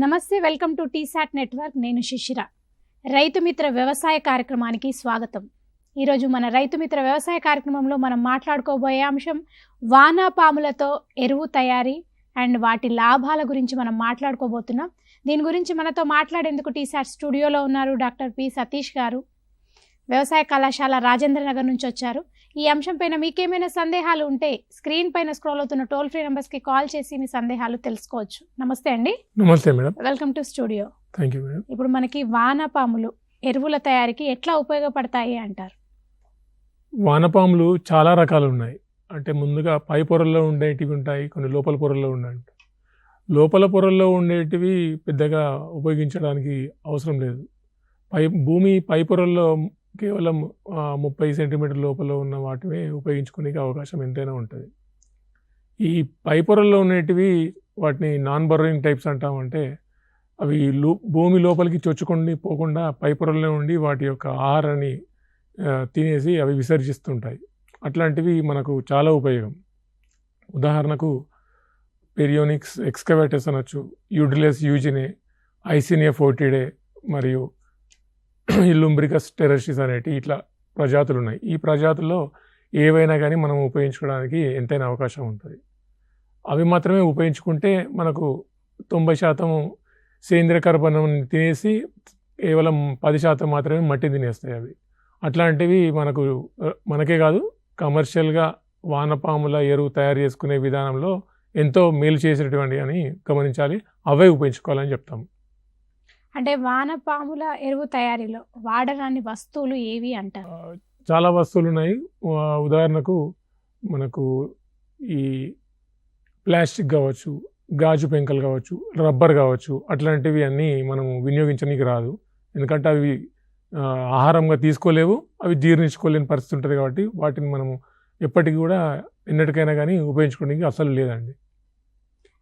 నమస్తే, welcome to T-SAT network. నేను శిశిర. రైతు మిత్ర వ్యవసాయ కార్యక్రమానికి స్వాగతం. ఈరోజు మన రైతు మిత్ర వ్యవసాయ కార్యక్రమంలో మనం మాట్లాడుకోబోయే అంశం వానపాములతో ఎరువు తయారీ అండ్ వాటి లాభాల గురించి మనం మాట్లాడుకోబోతున్నాం. దీని గురించి మనతో మాట్లాడేందుకు టీసాట్ స్టూడియోలో ఉన్నారు డాక్టర్ పి సతీష్ గారు. వ్యవసాయ కళాశాల రాజేంద్ర నగర్ నుంచి వచ్చారు. ఈ అంశం పైన మీకేమైనా సందేహాలు ఉంటే స్క్రీన్ పైన స్క్రోల్ అవుతున్న టోల్ ఫ్రీ నెంబర్స్కి కాల్ చేసి మీ సందేహాలు తెలుసుకోవచ్చు. నమస్తే అండి. నమస్తే madam. Welcome to studio. Thank you madam. ఇప్పుడు మనకి వానపాములు ఎరువుల తయారీకి ఎట్లా ఉపయోగపడతాయి అంటారు? వానపాములు చాలా రకాలు ఉన్నాయి. అంటే ముందుగా పై పొరల్లో ఉండేటివి ఉంటాయి, కొన్ని లోపల పొరల్లో ఉన్నాయి. లోపల పొరల్లో ఉండేటివి పెద్దగా ఉపయోగించడానికి అవసరం లేదు. భూమి పై పొరల్లో కేవలం 30 సెంటీమీటర్ లోపల ఉన్న వాటివే ఉపయోగించుకునే అవకాశం ఎంతైనా ఉంటుంది. ఈ పై పొరల్లో ఉండేటివి వాటిని నాన్ బర్రోయింగ్ టైప్స్ అంటామంటే అవి భూమి లోపలికి చొచ్చుకొని పోకుండా పై పొరల్లో ఉండి వాటి యొక్క ఆహారాన్ని తినేసి అవి విసర్జిస్తుంటాయి. అట్లాంటివి మనకు చాలా ఉపయోగం. ఉదాహరణకు పెరియోనిక్స్ ఎక్స్కవేటర్స్ అనొచ్చు, యూడిలస్ యూజినే, ఐసినియా ఫోర్టిడే మరియు లుంబ్రికస్ టెరసిస్ అనేటి ఇట్లా ప్రజాతులు ఉన్నాయి. ఈ ప్రజాతుల్లో ఏవైనా కానీ మనం ఉపయోగించుకోవడానికి ఎంతైనా అవకాశం ఉంటుంది. అవి మాత్రమే ఉపయోగించుకుంటే మనకు 90% సేంద్రియ కర్బనం తినేసి కేవలం 10% మాత్రమే మట్టి తినేస్తాయి అవి. అట్లాంటివి మనకే కాదు, కమర్షియల్గా వానపాముల ఎరువు తయారు చేసుకునే విధానంలో ఎంతో మేలు చేసేటువంటి అని గమనించాలి. అవే ఉపయోగించుకోవాలని చెప్తాము. అంటే వానపాముల ఎరువు తయారీలో వాడరాని వస్తువులు ఏవి అంటారు? చాలా వస్తువులు ఉన్నాయి. ఉదాహరణకు మనకు ఈ ప్లాస్టిక్ కావచ్చు, గాజు పెంకలు కావచ్చు, రబ్బర్ కావచ్చు, అట్లాంటివి అన్నీ మనము వినియోగించడానికి రాదు. ఎందుకంటే అవి ఆహారంగా తీసుకోలేవు, అవి జీర్ణించుకోలేని పరిస్థితి ఉంటుంది. కాబట్టి వాటిని మనము ఎప్పటికీ కూడా ఎన్నటికైనా కానీ ఉపయోగించుకోవడానికి అసలు లేదండి.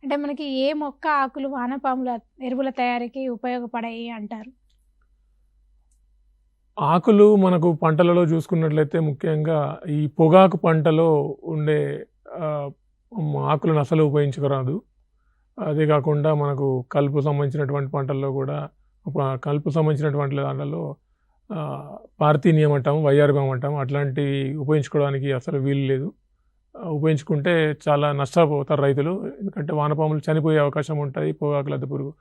అంటే మనకి ఏ మొక్క ఆకులు వానపాముల ఎరువుల తయారీకి ఉపయోగపడాయి అంటారు? ఆకులు మనకు పంటలలో చూసుకున్నట్లయితే ముఖ్యంగా ఈ పొగాకు పంటలో ఉండే ఆకులను అసలు ఉపయోగించరాదు. అదే కాకుండా మనకు కలుపు సంబంధించినటువంటి పంటల్లో కూడా కలుపు సంబంధించినటువంటి దాంట్లో పార్థీనియం అంటాము, వైఆర్బం అంటాము, అట్లాంటివి ఉపయోగించుకోవడానికి అసలు వీలు లేదు. ఉపయోగించుకుంటే చాలా నష్టపోతారు రైతులు. ఎందుకంటే వానపాములు చనిపోయే అవకాశం ఉంటుంది పొగాకు లద్దె పురుగు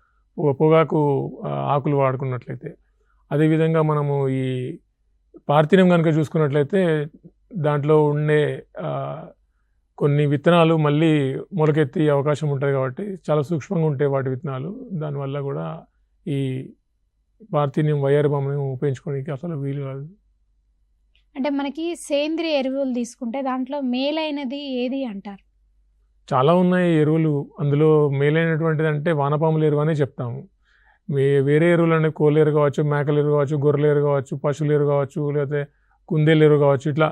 పొగాకు ఆకులు వాడుకున్నట్లయితే. అదేవిధంగా మనము ఈ పార్థీనియం కనుక చూసుకున్నట్లయితే దాంట్లో ఉండే కొన్ని విత్తనాలు మళ్ళీ మొలకెత్తి అవకాశం ఉంటుంది. కాబట్టి చాలా సూక్ష్మంగా ఉంటాయి వాటి విత్తనాలు. దానివల్ల కూడా ఈ పార్థీనియం వైఆర్బంని ఉపయోగించుకోవడానికి అసలు వీలు కాదు. అంటే మనకి సేంద్రియ ఎరువులు తీసుకుంటే దాంట్లో మేలైనది ఏది అంటారు? చాలా ఉన్నాయి ఎరువులు. అందులో మేలైనటువంటిది అంటే వానపాముల ఎరువు అనే చెప్తాము. వేరే ఎరువులు అంటే కోళ్ళ ఎరువు కావచ్చు, మేకల ఎరువు కావచ్చు, గొర్రెల ఎరువు కావచ్చు, పశువుల ఎరువు కావచ్చు, లేకపోతే కుందేల ఎరువు కావచ్చు, ఇట్లా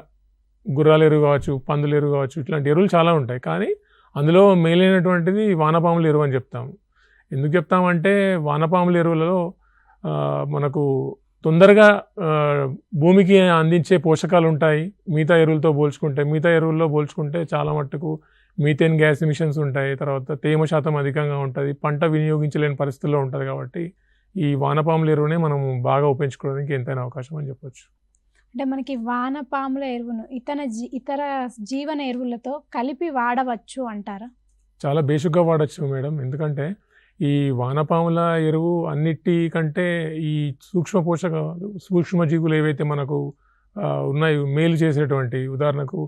గుర్రాల ఎరువు కావచ్చు, పందుల ఎరువు కావచ్చు, ఇట్లాంటి ఎరువులు చాలా ఉంటాయి. కానీ అందులో మేలైనటువంటిది వానపాముల ఎరువు అని చెప్తాము. ఎందుకు చెప్తామంటే వానపాముల ఎరువులలో మనకు తొందరగా భూమికి అందించే పోషకాలు ఉంటాయి. మిగతా ఎరువుల్లో పోల్చుకుంటే చాలా మట్టుకు మీథేన్ గ్యాస్ ఎమిషన్స్ ఉంటాయి. తర్వాత తేమ శాతం అధికంగా ఉంటుంది. పంట వినియోగించలేని పరిస్థితుల్లో ఉంటుంది. కాబట్టి ఈ వానపాముల ఎరువునే మనం బాగా ఉపయోగించుకోవడానికి ఎంతైనా అవకాశం అని చెప్పొచ్చు. అంటే మనకి వానపాముల ఎరువును ఇతర జీవన ఎరువులతో కలిపి వాడవచ్చు అంటారా? చాలా బేసిక్గా వాడచ్చు మేడం. ఎందుకంటే ఈ వానపాముల ఎరువు అన్నిటికంటే ఈ సూక్ష్మజీవులు ఏవైతే మనకు ఉన్నాయో మేలు చేసేటువంటి, ఉదాహరణకు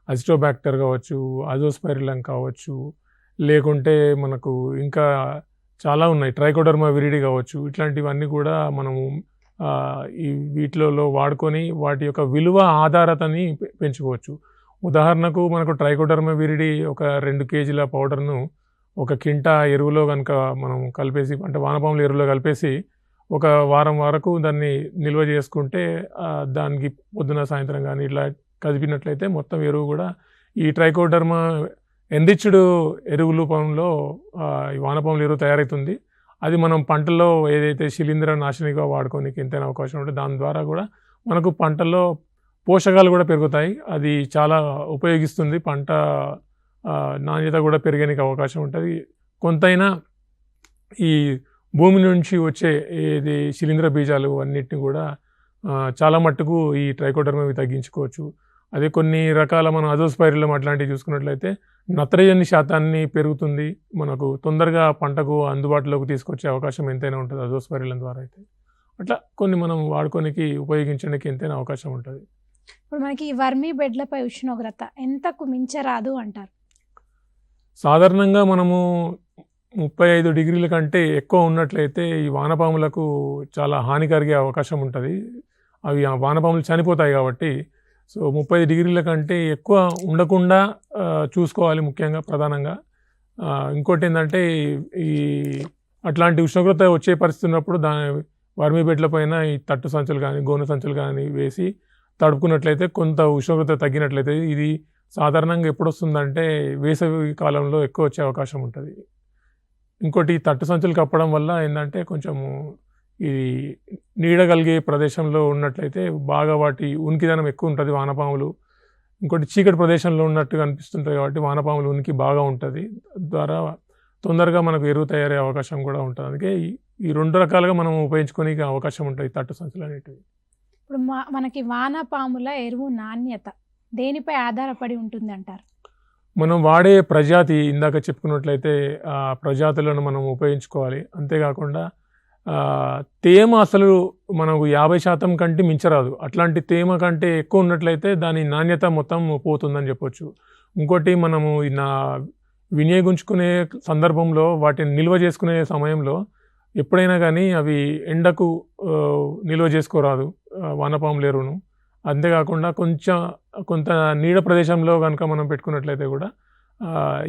అజిటోబ్యాక్టర్ కావచ్చు, అజోస్పైరిలం కావచ్చు, లేకుంటే మనకు ఇంకా చాలా ఉన్నాయి, ట్రైకోడర్మా విరిడి కావచ్చు, ఇట్లాంటివన్నీ కూడా మనము ఈ వీటిలో వాడుకొని వాటి యొక్క విలువ ఆధారతని పెంచుకోవచ్చు. ఉదాహరణకు మనకు ట్రైకోడర్మా విరిడి ఒక 2 కేజీల పౌడర్ను ఒక కింటా ఎరువులో కనుక మనం కలిపేసి, అంటే వానపాముల ఎరువులో కలిపేసి ఒక వారం వరకు దాన్ని నిల్వ చేసుకుంటే దానికి పొద్దున సాయంత్రం కానీ ఇట్లా కదిపినట్లయితే మొత్తం ఎరువు కూడా ఈ ట్రైకోడర్మా ఎన్రిచ్డ్ ఎరువు రూపంలో ఈ వానపాముల ఎరువు తయారవుతుంది. అది మనం పంటల్లో ఏదైతే శిలీంద్ర నాశనిగా వాడుకోనికి ఎంతైనా అవకాశం ఉంటుంది. దాని ద్వారా కూడా మనకు పంటల్లో పోషకాలు కూడా పెరుగుతాయి. అది చాలా ఉపయోగిస్తుంది. పంట నాణ్యత కూడా పెరిగేనికి అవకాశం ఉంటుంది. కొంతైనా ఈ భూమి నుంచి వచ్చే ఇది శిలీంధ్ర బీజాలు అన్నిటిని కూడా చాలా మట్టుకు ఈ ట్రైకోడర్మా తగ్గించుకోవచ్చు. అదే కొన్ని రకాల మనం అజోస్పైరిలం అట్లాంటివి చూసుకున్నట్లయితే నత్రజని శాతాన్ని పెరుగుతుంది, మనకు తొందరగా పంటకు అందుబాటులోకి తీసుకొచ్చే అవకాశం ఎంతైనా ఉంటుంది అజోస్పైరిలం ద్వారా. అయితే అట్లా కొన్ని మనం వాడుకోనికి ఉపయోగించడానికి ఎంతైనా అవకాశం ఉంటుంది. ఇప్పుడు మనకి ఈ వర్మీ బెడ్లపై ఉష్ణోగ్రత ఎంతకు మించరాదు అంటారు? సాధారణంగా మనము 35 డిగ్రీల కంటే ఎక్కువ ఉన్నట్లయితే ఈ వానపాములకు చాలా హాని కలిగే అవకాశం ఉంటుంది. అవి ఆ వానపాములు చనిపోతాయి కాబట్టి. సో 30 డిగ్రీల కంటే ఎక్కువ ఉండకుండా చూసుకోవాలి ముఖ్యంగా ప్రధానంగా. ఇంకోటి ఏంటంటే ఈ అట్లాంటి ఉష్ణోగ్రత వచ్చే పరిస్థితి ఉన్నప్పుడు వర్మీ బెడ్ల పైన ఈ తట్టు సంచులు కానీ గోనె సంచులు కానీ వేసి తడుపుకున్నట్లయితే కొంత ఉష్ణోగ్రత తగ్గినట్లయితే, ఇది సాధారణంగా ఎప్పుడు వస్తుందంటే వేసవి కాలంలో ఎక్కువ వచ్చే అవకాశం ఉంటుంది. ఇంకోటి తట్టు సంచులు కప్పడం వల్ల ఏంటంటే కొంచెము ఈ నీడ కలిగే ప్రదేశంలో ఉన్నట్లయితే బాగా వాటి ఉనికిదనం ఎక్కువ ఉంటుంది వానపాములు. ఇంకోటి చీకటి ప్రదేశంలో ఉన్నట్టుగా అనిపిస్తుంటుంది కాబట్టి వానపాములు ఉనికి బాగా ఉంటుంది. ద్వారా తొందరగా మనకు ఎరువు తయారయ్యే అవకాశం కూడా ఉంటుంది. అందుకే ఈ 2 రకాలుగా మనం ఉపయోగించుకునే అవకాశం ఉంటుంది తట్టు సంచులు అనేటివి. ఇప్పుడు మనకి వానపాముల ఎరువు నాణ్యత దేనిపై ఆధారపడి ఉంటుంది అంటారు? మనం వాడే ప్రజాతి ఇందాక చెప్పుకున్నట్లయితే ఆ ప్రజాతులను మనం ఉపయోగించుకోవాలి. అంతేకాకుండా తేమ అసలు మనకు 50% కంటే మించరాదు. అట్లాంటి తేమ కంటే ఎక్కువ ఉన్నట్లయితే దాని నాణ్యత మొత్తం పోతుందని చెప్పొచ్చు. ఇంకోటి మనము వినియోగించుకునే సందర్భంలో వాటిని నిల్వ చేసుకునే సమయంలో ఎప్పుడైనా కానీ అవి ఎండకు నిల్వ చేసుకోరాదు వానపాముల ఎరువును. అంతేకాకుండా కొంత నీడ ప్రదేశంలో కనుక మనం పెట్టుకున్నట్లయితే కూడా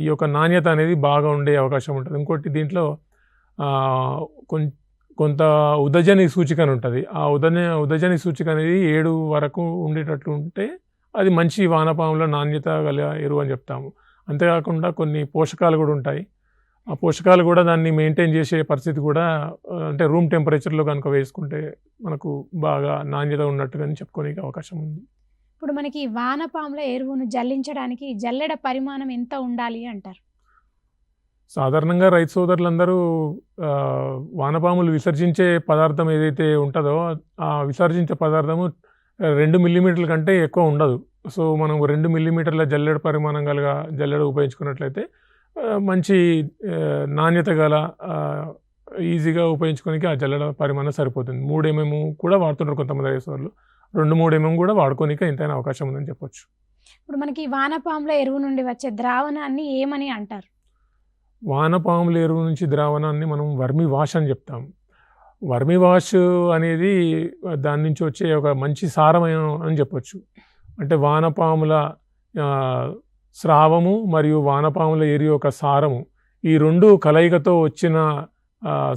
ఈ యొక్క నాణ్యత అనేది బాగా ఉండే అవకాశం ఉంటుంది. ఇంకోటి దీంట్లో కొంత ఉదజని సూచిక అని ఉంటుంది. ఆ ఉదజని సూచిక అనేది 7 వరకు ఉండేటట్లు ఉంటే అది మంచి వానపాముల నాణ్యత గల ఎరువు అని చెప్తాము. అంతేకాకుండా కొన్ని పోషకాలు కూడా ఉంటాయి. ఆ పోషకాలు కూడా దాన్ని మెయింటైన్ చేసే పరిస్థితి కూడా, అంటే రూమ్ టెంపరేచర్లో కనుక వేసుకుంటే మనకు బాగా నాణ్యత ఉన్నట్టుగా చెప్పుకోనికి అవకాశం ఉంది. ఇప్పుడు మనకి వానపాముల ఎరువును జల్లించడానికి జల్లెడ పరిమాణం ఎంత ఉండాలి అంటారు? సాధారణంగా రైతు సోదరులందరూ వానపాములు విసర్జించే పదార్థం ఏదైతే ఉంటుందో ఆ విసర్జించే పదార్థము 2 మిల్లీమీటర్ల కంటే ఎక్కువ ఉండదు. సో మనం 2 మిల్లీమీటర్ల జల్లెడ పరిమాణం గల జల్లెడ ఉపయోగించుకున్నట్లయితే మంచి నాణ్యత గల ఈజీగా ఉపయోగించుకోనికి ఆ జల్లెడ పరిమాణం సరిపోతుంది. 3 mm కూడా వాడుతుంటారు కొంతమంది రైతు సోదరులు. 2-3 mm కూడా వాడుకోనికి ఎంతైనా అవకాశం ఉందని చెప్పొచ్చు. ఇప్పుడు మనకి వానపాముల ఎరువు నుండి వచ్చే ద్రావణాన్ని ఏమని అంటారు? వానపాముల ఎరువు నుంచి ద్రావణాన్ని మనం వర్మీ వాష్ అని చెప్తాం. వర్మీ వాష్ అనేది దాని నుంచి వచ్చే ఒక మంచి సారమైన అని చెప్పొచ్చు. అంటే వానపాముల స్రావము మరియు వానపాముల ఎరువు యొక్క సారము, ఈ 2 కలయికతో వచ్చిన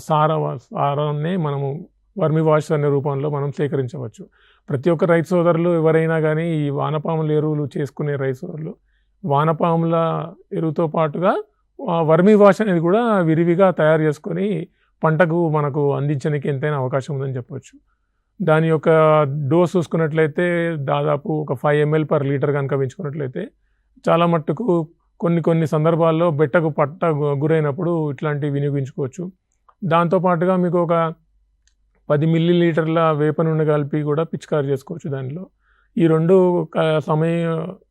సారాన్ని మనము వర్మీ వాష్ అనే రూపంలో మనం సేకరించవచ్చు. ప్రతి ఒక్క రైతు సోదరులు ఎవరైనా కానీ ఈ వానపాముల ఎరువులు చేసుకునే రైతు సోదరులు వానపాముల ఎరువుతో పాటుగా వర్మీ వాష్ అనేది కూడా విరివిగా తయారు చేసుకొని పంటకు మనకు అందించడానికి ఎంతైనా అవకాశం ఉందని చెప్పవచ్చు. దాని యొక్క డోస్ చూసుకున్నట్లయితే దాదాపు ఒక 5 ml per లీటర్ కనుక పెంచుకున్నట్లయితే చాలా మట్టుకు కొన్ని సందర్భాల్లో బెట్టకు గురైనప్పుడు ఇట్లాంటివి వినియోగించుకోవచ్చు. దాంతోపాటుగా మీకు ఒక 10 మిల్లీలీటర్ల వేప నూనె కలిపి కూడా పిచికారి చేసుకోవచ్చు. దానిలో ఈ 2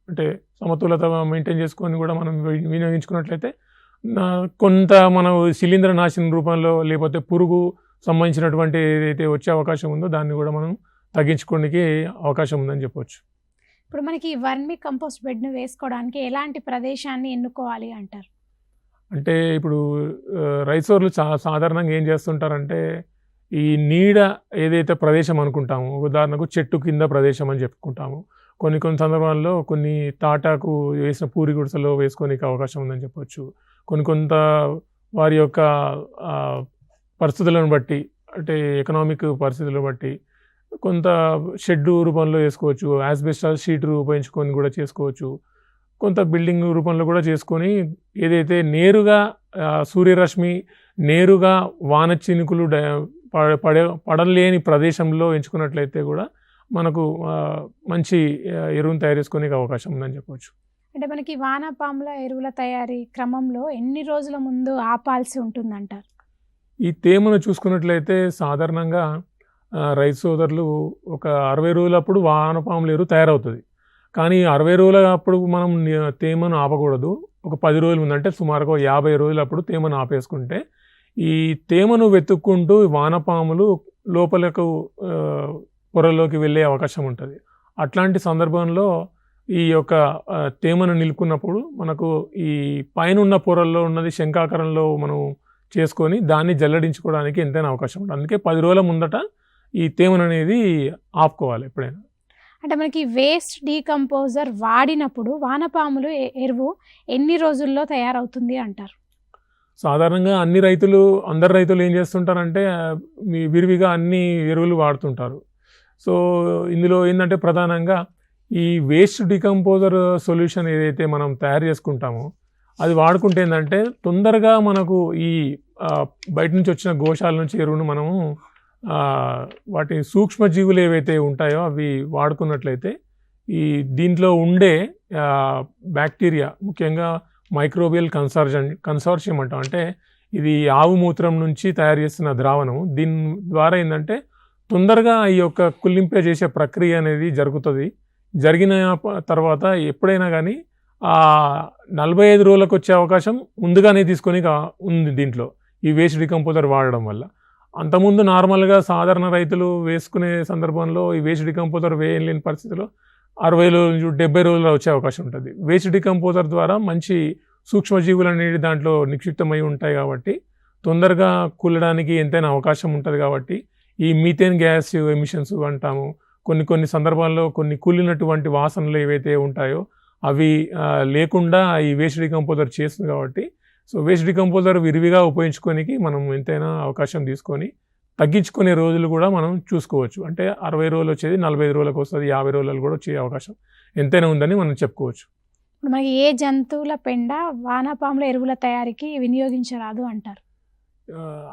అంటే సమతులత మెయింటైన్ చేసుకొని కూడా మనం వినియోగించుకున్నట్లయితే కొంత మనం శిలీంద్ర నాశనం రూపంలో లేకపోతే పురుగు సంబంధించినటువంటి ఏదైతే వచ్చే అవకాశం ఉందో దాన్ని కూడా మనం తగ్గించుకోవడానికి అవకాశం ఉందని చెప్పవచ్చు. ఇప్పుడు మనకి వర్మీ కంపోస్ట్ బెడ్ను వేసుకోవడానికి ఎలాంటి ప్రదేశాన్ని ఎన్నుకోవాలి అంటారు? అంటే ఇప్పుడు రైతు సోదరులు సాధారణంగా ఏం చేస్తుంటారంటే ఈ నీడ ఏదైతే ప్రదేశం అనుకుంటాము, ఉదాహరణకు చెట్టు కింద ప్రదేశం అని చెప్పుకుంటాము. కొన్ని సందర్భాల్లో కొన్ని తాటాకు వేసిన పూరి గుడిసెలో వేసుకోనికి అవకాశం ఉందని చెప్పవచ్చు. కొంత వారి యొక్క పరిస్థితులను బట్టి, అంటే ఎకనామిక్ పరిస్థితులను బట్టి కొంత షెడ్డు రూపంలో వేసుకోవచ్చు. యాస్బెస్టాస్ షీట్ ఉపయోగించుకొని కూడా చేసుకోవచ్చు. కొంత బిల్డింగ్ రూపంలో కూడా చేసుకొని ఏదైతే నేరుగా సూర్యరశ్మి నేరుగా వాన చినుకులు పడలేని ప్రదేశంలో ఎంచుకున్నట్లయితే కూడా మనకు మంచి ఎరువును తయారు చేసుకునే అవకాశం ఉందని చెప్పవచ్చు. అంటే మనకి వానపాముల ఎరువుల తయారీ క్రమంలో ఎన్ని రోజుల ముందు ఆపాల్సి ఉంటుందంటారు? ఈ తేమను చూసుకున్నట్లయితే సాధారణంగా రైతు సోదరులు ఒక 60 రోజులప్పుడు వానపాముల ఎరువు తయారవుతుంది. కానీ 60 రోజుల అప్పుడు మనం తేమను ఆపకూడదు. ఒక 10 రోజుల ముందు అంటే సుమారుగా 50 రోజులప్పుడు తేమను ఆపేసుకుంటే ఈ తేమను వెతుక్కుంటూ వానపాములు లోపలకు పొరలోకి వెళ్ళే అవకాశం ఉంటుంది. అట్లాంటి సందర్భంలో ఈ యొక్క తేమను నిలుపుకున్నప్పుడు మనకు ఈ పైన ఉన్న పొరల్లో ఉన్నది శంఖాకారంలో మనం చేసుకొని దాన్ని జల్లడించుకోవడానికి ఎంతైనా అవకాశం ఉంటుంది. అందుకే 10 రోజుల ముందట ఈ తేమను అనేది ఆపుకోవాలి ఎప్పుడైనా. అంటే మనకి వేస్ట్ డీకంపోజర్ వాడినప్పుడు వానపాములు ఎరువు ఎన్ని రోజుల్లో తయారవుతుంది అంటారు? సాధారణంగా అందరు రైతులు ఏం చేస్తుంటారంటే విరివిగా అన్ని ఎరువులు వాడుతుంటారు. సో ఇందులో ఏంటంటే ప్రధానంగా ఈ వేస్ట్ డీకంపోజర్ సొల్యూషన్ ఏదైతే మనం తయారు చేసుకుంటామో అది వాడుకుంటే ఏంటంటే తొందరగా మనకు ఈ బయట నుంచి వచ్చిన గోశాల నుంచి ఎరువును మనము వాటి సూక్ష్మజీవులు ఏవైతే ఉంటాయో అవి వాడుకున్నట్లయితే ఈ దీంట్లో ఉండే బ్యాక్టీరియా, ముఖ్యంగా మైక్రోబియల్ కన్సార్షియం అంటాం. అంటే ఇది ఆవు మూత్రం నుంచి తయారు చేస్తున్న ద్రావణం. దీని ద్వారా ఏంటంటే తొందరగా ఈ యొక్క కుళ్ళింపే చేసే ప్రక్రియ అనేది జరుగుతుంది. జరిగిన తర్వాత ఎప్పుడైనా కానీ 45 రోజులకు వచ్చే అవకాశం ముందుగానే తీసుకొని ఉంది దీంట్లో ఈ వేస్ట్ డీకంపోజర్ వాడడం వల్ల. అంతకుముందు నార్మల్గా సాధారణ రైతులు వేసుకునే సందర్భంలో ఈ వేస్ట్ డీకంపోజర్ వేయలేని పరిస్థితిలో 60 రోజులు 70 రోజులు వచ్చే అవకాశం ఉంటుంది. వేస్ట్ డీకంపోజర్ ద్వారా మంచి సూక్ష్మజీవులు అనేవి దాంట్లో నిక్షిప్తమై ఉంటాయి కాబట్టి తొందరగా కూలడానికి ఎంతైనా అవకాశం ఉంటుంది. కాబట్టి ఈ మీథేన్ గ్యాస్ ఎమిషన్స్ అంటాము, కొన్ని సందర్భాల్లో కొన్ని కూలినటువంటి వాసనలు ఏవైతే ఉంటాయో అవి లేకుండా ఈ వేస్ట్ డీకంపోజర్ చేస్తుంది. కాబట్టి సో వేస్ట్ డీకంపోజర్ విరివిగా ఉపయోగించుకోనికి మనం ఎంతైనా అవకాశం తీసుకొని తగ్గించుకునే రోజులు కూడా మనం చూసుకోవచ్చు. అంటే 60 రోజులు వచ్చేది 45 రోజులకు వస్తుంది, 50 రోజులు కూడా వచ్చే అవకాశం ఎంతైనా ఉందని మనం చెప్పుకోవచ్చు. ఇప్పుడు మనకి ఏ జంతువుల పెండ వానపాముల ఎరువుల తయారీకి వినియోగించరాదు అంటారు?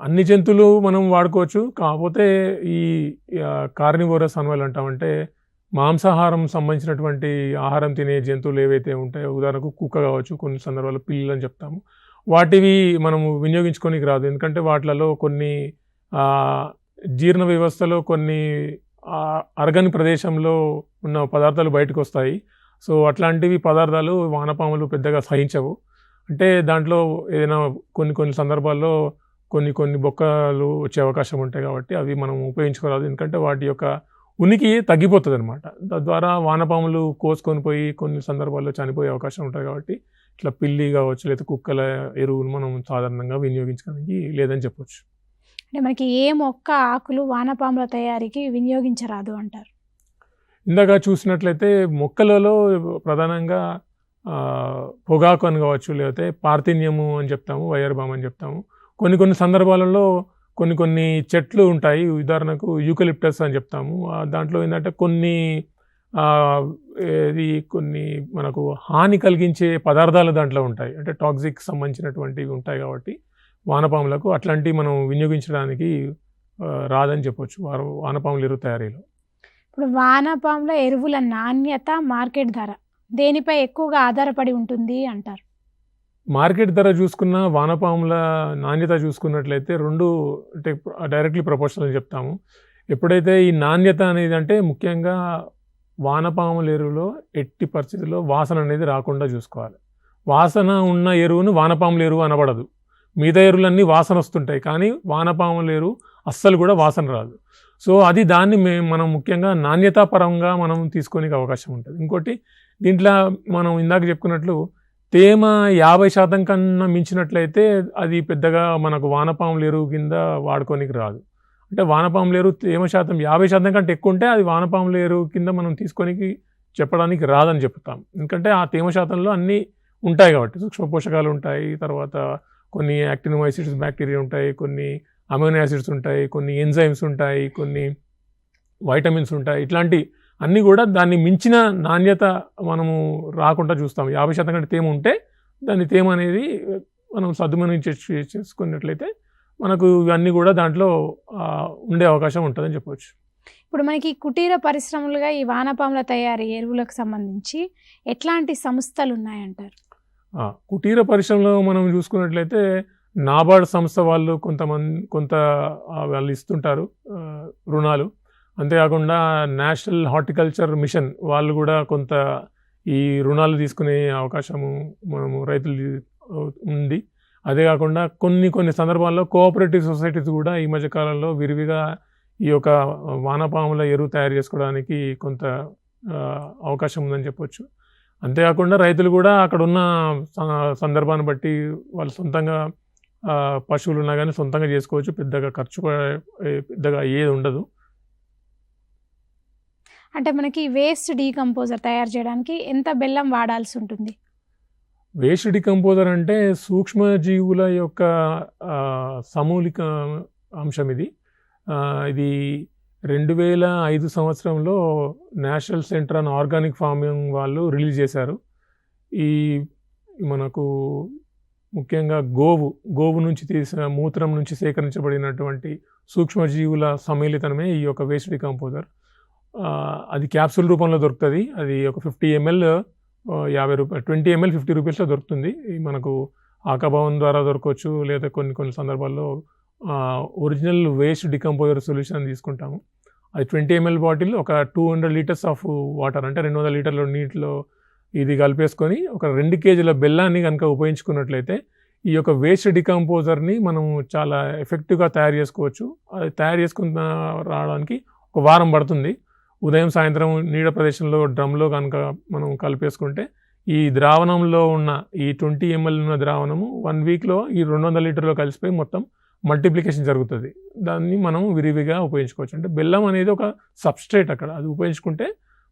అన్ని జంతువులు మనం వాడుకోవచ్చు. కాకపోతే ఈ కార్నివోరస్ అనిమల్ అంటామంటే మాంసాహారం సంబంధించినటువంటి ఆహారం తినే జంతువులు ఏవైతే ఉంటాయో, ఉదాహరణకు కుక్క కావచ్చు, కొన్ని సందర్భాల్లో పిల్లులు అని చెప్తాము, వాటివి మనము వినియోగించుకోనికి రాదు. ఎందుకంటే వాటిలలో కొన్ని జీర్ణ వ్యవస్థలో కొన్ని అరగని ప్రదేశంలో ఉన్న పదార్థాలు బయటకు వస్తాయి. సో అట్లాంటివి పదార్థాలు వానపాములు పెద్దగా సహించవు. అంటే దాంట్లో ఏదైనా కొన్ని సందర్భాల్లో కొన్ని బొక్కలు వచ్చే అవకాశం ఉంటాయి. కాబట్టి అవి మనం ఉపయోగించుకోరాదు. ఎందుకంటే వాటి యొక్క ఉనికి తగ్గిపోతుంది అనమాట. తద్వారా వానపాములు కోసుకొని పోయి కొన్ని సందర్భాల్లో చనిపోయే అవకాశం ఉంటుంది. కాబట్టి ఇట్లా పిల్లి కావచ్చు లేదా కుక్కల ఎరువులు మనం సాధారణంగా వినియోగించడానికి లేదని చెప్పొచ్చు. అంటే మనకి ఏ మొక్క ఆకులు వానపాముల తయారీకి వినియోగించరాదు అంటారు? ఇందాక చూసినట్లయితే మొక్కలలో ప్రధానంగా పొగాకు అని కావచ్చు, లేకపోతే పార్థిన్యము అని చెప్తాము, వైర్బామ్ అని చెప్తాము. కొన్ని సందర్భాలలో కొన్ని చెట్లు ఉంటాయి. ఉదాహరణకు యూకలిప్టస్ అని చెప్తాము. దాంట్లో ఏంటంటే కొన్ని మనకు హాని కలిగించే పదార్థాలు దాంట్లో ఉంటాయి. అంటే టాక్సిక్ సంబంధించినటువంటివి ఉంటాయి. కాబట్టి వానపాములకు అట్లాంటివి మనం వినియోగించడానికి రాదని చెప్పొచ్చు వానపాముల ఎరువు తయారీలో. ఇప్పుడు వానపాముల ఎరువుల నాణ్యత, మార్కెట్ ధర దేనిపై ఎక్కువగా ఆధారపడి ఉంటుంది అంటారు? మార్కెట్ ధర చూసుకున్న వానపాముల నాణ్యత చూసుకున్నట్లయితే రెండు అంటే డైరెక్ట్లీ ప్రపోర్షనల్ అని చెప్తాము. ఎప్పుడైతే ఈ నాణ్యత అనేది అంటే ముఖ్యంగా వానపాముల ఎరువులో ఎట్టి పరిస్థితుల్లో వాసన అనేది రాకుండా చూసుకోవాలి. వాసన ఉన్న ఎరువును వానపాముల ఎరువు అనబడదు. మిగతా ఎరువులన్నీ వాసన వస్తుంటాయి, కానీ వానపాముల ఎరువు అస్సలు కూడా వాసన రాదు. సో అది దాన్ని మనం ముఖ్యంగా నాణ్యతాపరంగా మనం తీసుకోనికి అవకాశం ఉంటుంది. ఇంకోటి దీంట్లో మనం ఇందాక చెప్పుకున్నట్లు తేమ 50% కన్నా మించినట్లయితే అది పెద్దగా మనకు వానపాముల ఎరువు కింద వాడుకోనికి రాదు. అంటే వానపాముల ఎరువు తేమ శాతం 50% కంటే ఎక్కువ ఉంటే అది వానపాముల ఎరువు కింద మనం తీసుకోనికి చెప్పడానికి రాదని చెప్తాం. ఎందుకంటే ఆ తేమ శాతంలో అన్నీ ఉంటాయి కాబట్టి సూక్ష్మ పోషకాలు ఉంటాయి, తర్వాత కొన్ని యాక్టినో యాసిడ్స్ బ్యాక్టీరియా ఉంటాయి, కొన్ని అమైనో యాసిడ్స్ ఉంటాయి, కొన్ని ఎంజైమ్స్ ఉంటాయి, కొన్ని వైటమిన్స్ ఉంటాయి. ఇట్లాంటి అన్నీ కూడా దాన్ని మించిన నాణ్యత మనము రాకుండా చూస్తాం. 50% కంటే తేమ ఉంటే దాని తేమ అనేది మనం సద్దుమణి చేసుకున్నట్లయితే మనకు ఇవన్నీ కూడా దాంట్లో ఉండే అవకాశం ఉంటుందని చెప్పవచ్చు. ఇప్పుడు మనకి కుటీర పరిశ్రమలుగా ఈ వానపాముల తయారీ ఎరువులకు సంబంధించి ఎట్లాంటి సంస్థలు ఉన్నాయంటారు? కుటీర పరిశ్రమలో మనం చూసుకున్నట్లయితే నాబార్డ్ సంస్థ వాళ్ళు కొంత వాళ్ళు ఇస్తుంటారు రుణాలు. అంతేకాకుండా నేషనల్ హార్టికల్చర్ మిషన్ వాళ్ళు కూడా కొంత ఈ రుణాలు తీసుకునే అవకాశము మనము రైతులు ఉంది. అదే కాకుండా కొన్ని సందర్భాల్లో కోఆపరేటివ్ సొసైటీస్ కూడా ఈ మధ్యకాలంలో విరివిగా ఈ యొక్క వానపాముల ఎరువు తయారు చేసుకోవడానికి కొంత అవకాశం ఉందని చెప్పొచ్చు. అంతేకాకుండా రైతులు కూడా అక్కడ ఉన్న సందర్భాన్ని బట్టి వాళ్ళు సొంతంగా పశువులు ఉన్నా కానీ సొంతంగా చేసుకోవచ్చు. పెద్దగా ఖర్చు పెద్దగా ఏది ఉండదు. అంటే మనకి వేస్ట్ డీకంపోజర్ తయారు చేయడానికి ఎంత బెల్లం వాడాల్సి ఉంటుంది? వేస్ట్ డీకంపోజర్ అంటే సూక్ష్మజీవుల యొక్క సమూలిక అంశం ఇది. ఇది 2005 సంవత్సరంలో national centre on organic farming వాళ్ళు రిలీజ్ చేశారు. ఈ మనకు ముఖ్యంగా గోవు నుంచి తీసిన మూత్రం నుంచి సేకరించబడినటువంటి సూక్ష్మజీవుల సమ్మిళితమే ఈ యొక్క వేస్ట్ డీకంపోజర్. అది క్యాప్సూల్ రూపంలో దొరుకుతుంది. అది ఒక 50 ml 50 రూపాయలు, 20 ml 50 రూపీస్లో దొరుకుతుంది. మనకు ఆకాభవన్ ద్వారా దొరకవచ్చు, లేదా కొన్ని సందర్భాల్లో ఒరిజినల్ వేస్ట్ డీకంపోజర్ సొల్యూషన్ తీసుకుంటాము. అది 20 ml బాటిల్ ఒక 200 లీటర్స్ ఆఫ్ వాటర్, అంటే 200 లీటర్ల నీటిలో ఇది కలిపేసుకొని ఒక 2 కేజీల బెల్లాన్ని కనుక ఉపయోగించుకున్నట్లయితే ఈ యొక్క వేస్ట్ డీకంపోజర్ని మనం చాలా ఎఫెక్టివ్గా తయారు చేసుకోవచ్చు. అది తయారు చేసుకున్న రావడానికి ఒక వారం పడుతుంది. ఉదయం సాయంత్రం నీడ ప్రదేశంలో డ్రమ్లో కనుక మనం కలిపేసుకుంటే ఈ ద్రావణంలో ఉన్న ఈ 20 ml ఉన్న ద్రావణము 1 వీక్లో ఈ 200 లీటర్లో కలిసిపోయి మొత్తం మల్టిప్లికేషన్ జరుగుతుంది. దాన్ని మనం విరివిగా ఉపయోగించుకోవచ్చు. అంటే బెల్లం అనేది ఒక సబ్స్ట్రేట్ అక్కడ, అది ఉపయోగించుకుంటే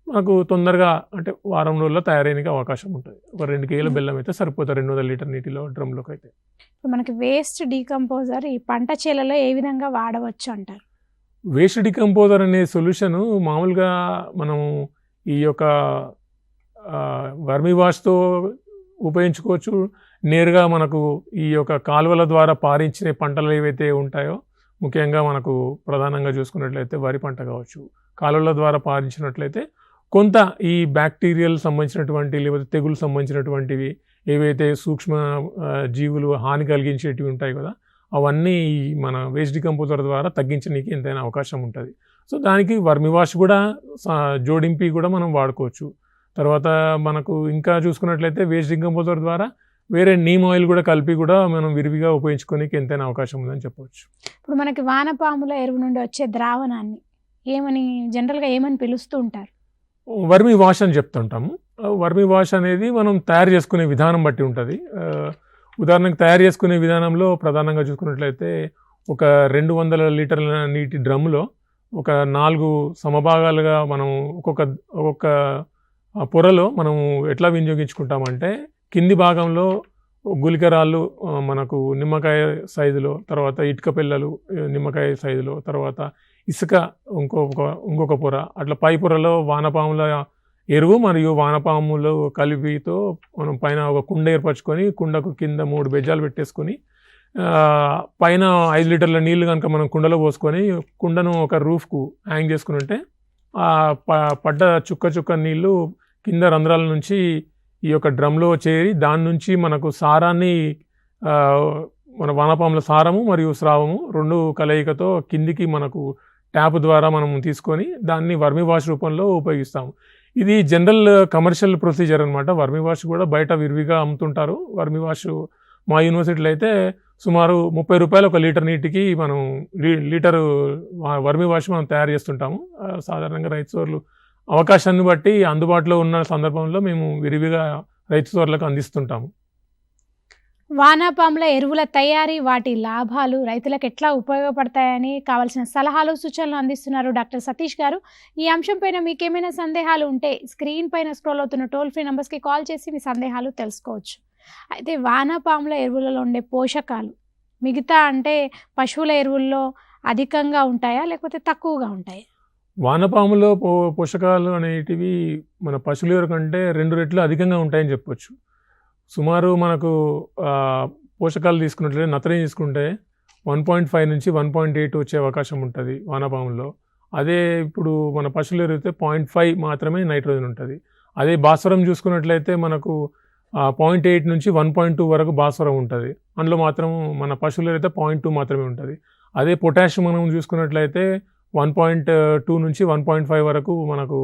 మనకు తొందరగా అంటే వారం రోజుల్లో తయారయ్యే అవకాశం ఉంటుంది. ఒక 2 కేజీల బెల్లం అయితే సరిపోతుంది 200 లీటర్ నీటిలో డ్రమ్లోకి అయితే. మనకి వేస్ట్ డీకంపోజర్ ఈ పంట చేలలో ఏ విధంగా వాడవచ్చు అంటారు? వేస్ట్ డీకంపోజర్ అనే సొల్యూషన్ మామూలుగా మనం ఈ యొక్క వర్మి వాష్తో ఉపయోగించుకోవచ్చు. నేరుగా మనకు ఈ యొక్క కాలువల ద్వారా పారించిన పంటలు ఏవైతే ఉంటాయో, ముఖ్యంగా మనకు ప్రధానంగా చూసుకున్నట్లయితే వరి పంట కావచ్చు, కాలువల ద్వారా పారించినట్లయితే కొంత ఈ బ్యాక్టీరియల్ సంబంధించినటువంటి లేకపోతే తెగులు సంబంధించినటువంటివి ఏవైతే సూక్ష్మ జీవులు హాని కలిగించేటివి ఉంటాయి కదా, అవన్నీ మన వేస్ట్ డీకంపోజర్ ద్వారా తగ్గించడానికి ఎంతైనా అవకాశం ఉంటుంది. సో దానికి వర్మి వాష్ కూడా జోడింపి కూడా మనం వాడుకోవచ్చు. తర్వాత మనకు ఇంకా చూసుకున్నట్లయితే వేస్ట్ డీకంపోజర్ ద్వారా వేరే నీమ్ ఆయిల్ కూడా కలిపి కూడా మనం విరివిగా ఉపయోగించుకోనికి ఎంతైనా అవకాశం ఉందని చెప్పవచ్చు. ఇప్పుడు మనకి వానపాముల ఎరువు నుండి వచ్చే ద్రావణాన్ని జనరల్గా ఏమని పిలుస్తూ ఉంటారు? వర్మి వాష్ అని చెప్తుంటాము. వర్మి వాష్ అనేది మనం తయారు చేసుకునే విధానం బట్టి ఉంటుంది. ఉదాహరణకు తయారు చేసుకునే విధానంలో ప్రధానంగా చూసుకున్నట్లయితే ఒక 200 లీటర్ల నీటి డ్రమ్లో ఒక 4 సమభాగాలుగా మనం ఒక్కొక్క పొరలో మనం ఎట్లా వినియోగించుకుంటామంటే, కింది భాగంలో గుళికరాళ్ళు మనకు నిమ్మకాయ సైజులో, తర్వాత ఇటుక పిల్లలు నిమ్మకాయ సైజులో, తర్వాత ఇసుక ఇంకొక పొర, అట్లా పై పొరలో వానపాముల ఎరువు మరియు వానపాములు కలిపితో మనం పైన ఒక కుండ ఏర్పరచుకొని కుండకు కింద 3 బెజ్జాలు పెట్టేసుకొని పైన 5 లీటర్ల నీళ్లు కనుక మనం కుండలో పోసుకొని కుండను ఒక రూఫ్కు హ్యాంగ్ చేసుకుని ఉంటే పడ్డ చుక్క నీళ్లు కింద రంధ్రాల నుంచి ఈ యొక్క డ్రమ్లో చేరి దాని నుంచి మనకు సారాన్ని మన వానపాముల సారము మరియు స్రావము 2 కలయికతో కిందికి మనకు ట్యాప్ ద్వారా మనం తీసుకొని దాన్ని వర్మి వాష్ రూపంలో ఉపయోగిస్తాము. ఇది జనరల్ కమర్షియల్ ప్రొసీజర్ అనమాట. వర్మి వాష్ కూడా బయట విరివిగా అమ్ముతుంటారు. వర్మి వాష్ మా యూనివర్సిటీలో అయితే సుమారు 30 రూపాయలు ఒక లీటర్ నీటికి మనం లీటరు వర్మి వాష్ మనం తయారు చేస్తుంటాము. సాధారణంగా రైతు సోదరులు అవకాశాన్ని బట్టి అందుబాటులో ఉన్న సందర్భంలో మేము విరివిగా రైతు సోదరులకు అందిస్తుంటాము. వానపాముల ఎరువుల తయారీ, వాటి లాభాలు, రైతులకు ఎట్లా ఉపయోగపడతాయని కావాల్సిన సలహాలు సూచనలు అందిస్తున్నారు డాక్టర్ సతీష్ గారు. ఈ అంశం పైన మీకేమైనా సందేహాలు ఉంటే స్క్రీన్ పైన స్క్రోల్ అవుతున్న టోల్ ఫ్రీ నెంబర్స్కి కాల్ చేసి మీ సందేహాలు తెలుసుకోవచ్చు. అయితే వానపాముల ఎరువులలో ఉండే పోషకాలు మిగతా అంటే పశువుల ఎరువుల్లో అధికంగా ఉంటాయా లేకపోతే తక్కువగా ఉంటాయా? వానపాములో పోషకాలు అనేటివి మన పశువుల ఎరువు కంటే 2 రెట్లు అధికంగా ఉంటాయని చెప్పొచ్చు. సుమారు మనకు పోషకాలు తీసుకున్నట్లయితే నత్రజని తీసుకుంటే 1.5 నుంచి 1.8 వచ్చే అవకాశం ఉంటుంది వానపాముల్లో. అదే ఇప్పుడు మన పశువులు ఎరిగితే 0.5 మాత్రమే నైట్రోజన్ ఉంటుంది. అదే భాస్వరం చూసుకున్నట్లయితే మనకు 0.8 నుంచి 1.2 వరకు భాస్వరం ఉంటుంది. అందులో మాత్రం మన పశువులు అయితే 0.2 మాత్రమే ఉంటుంది. అదే పొటాషియం మనం చూసుకున్నట్లయితే 1.2 నుంచి 1.5 వరకు మనకు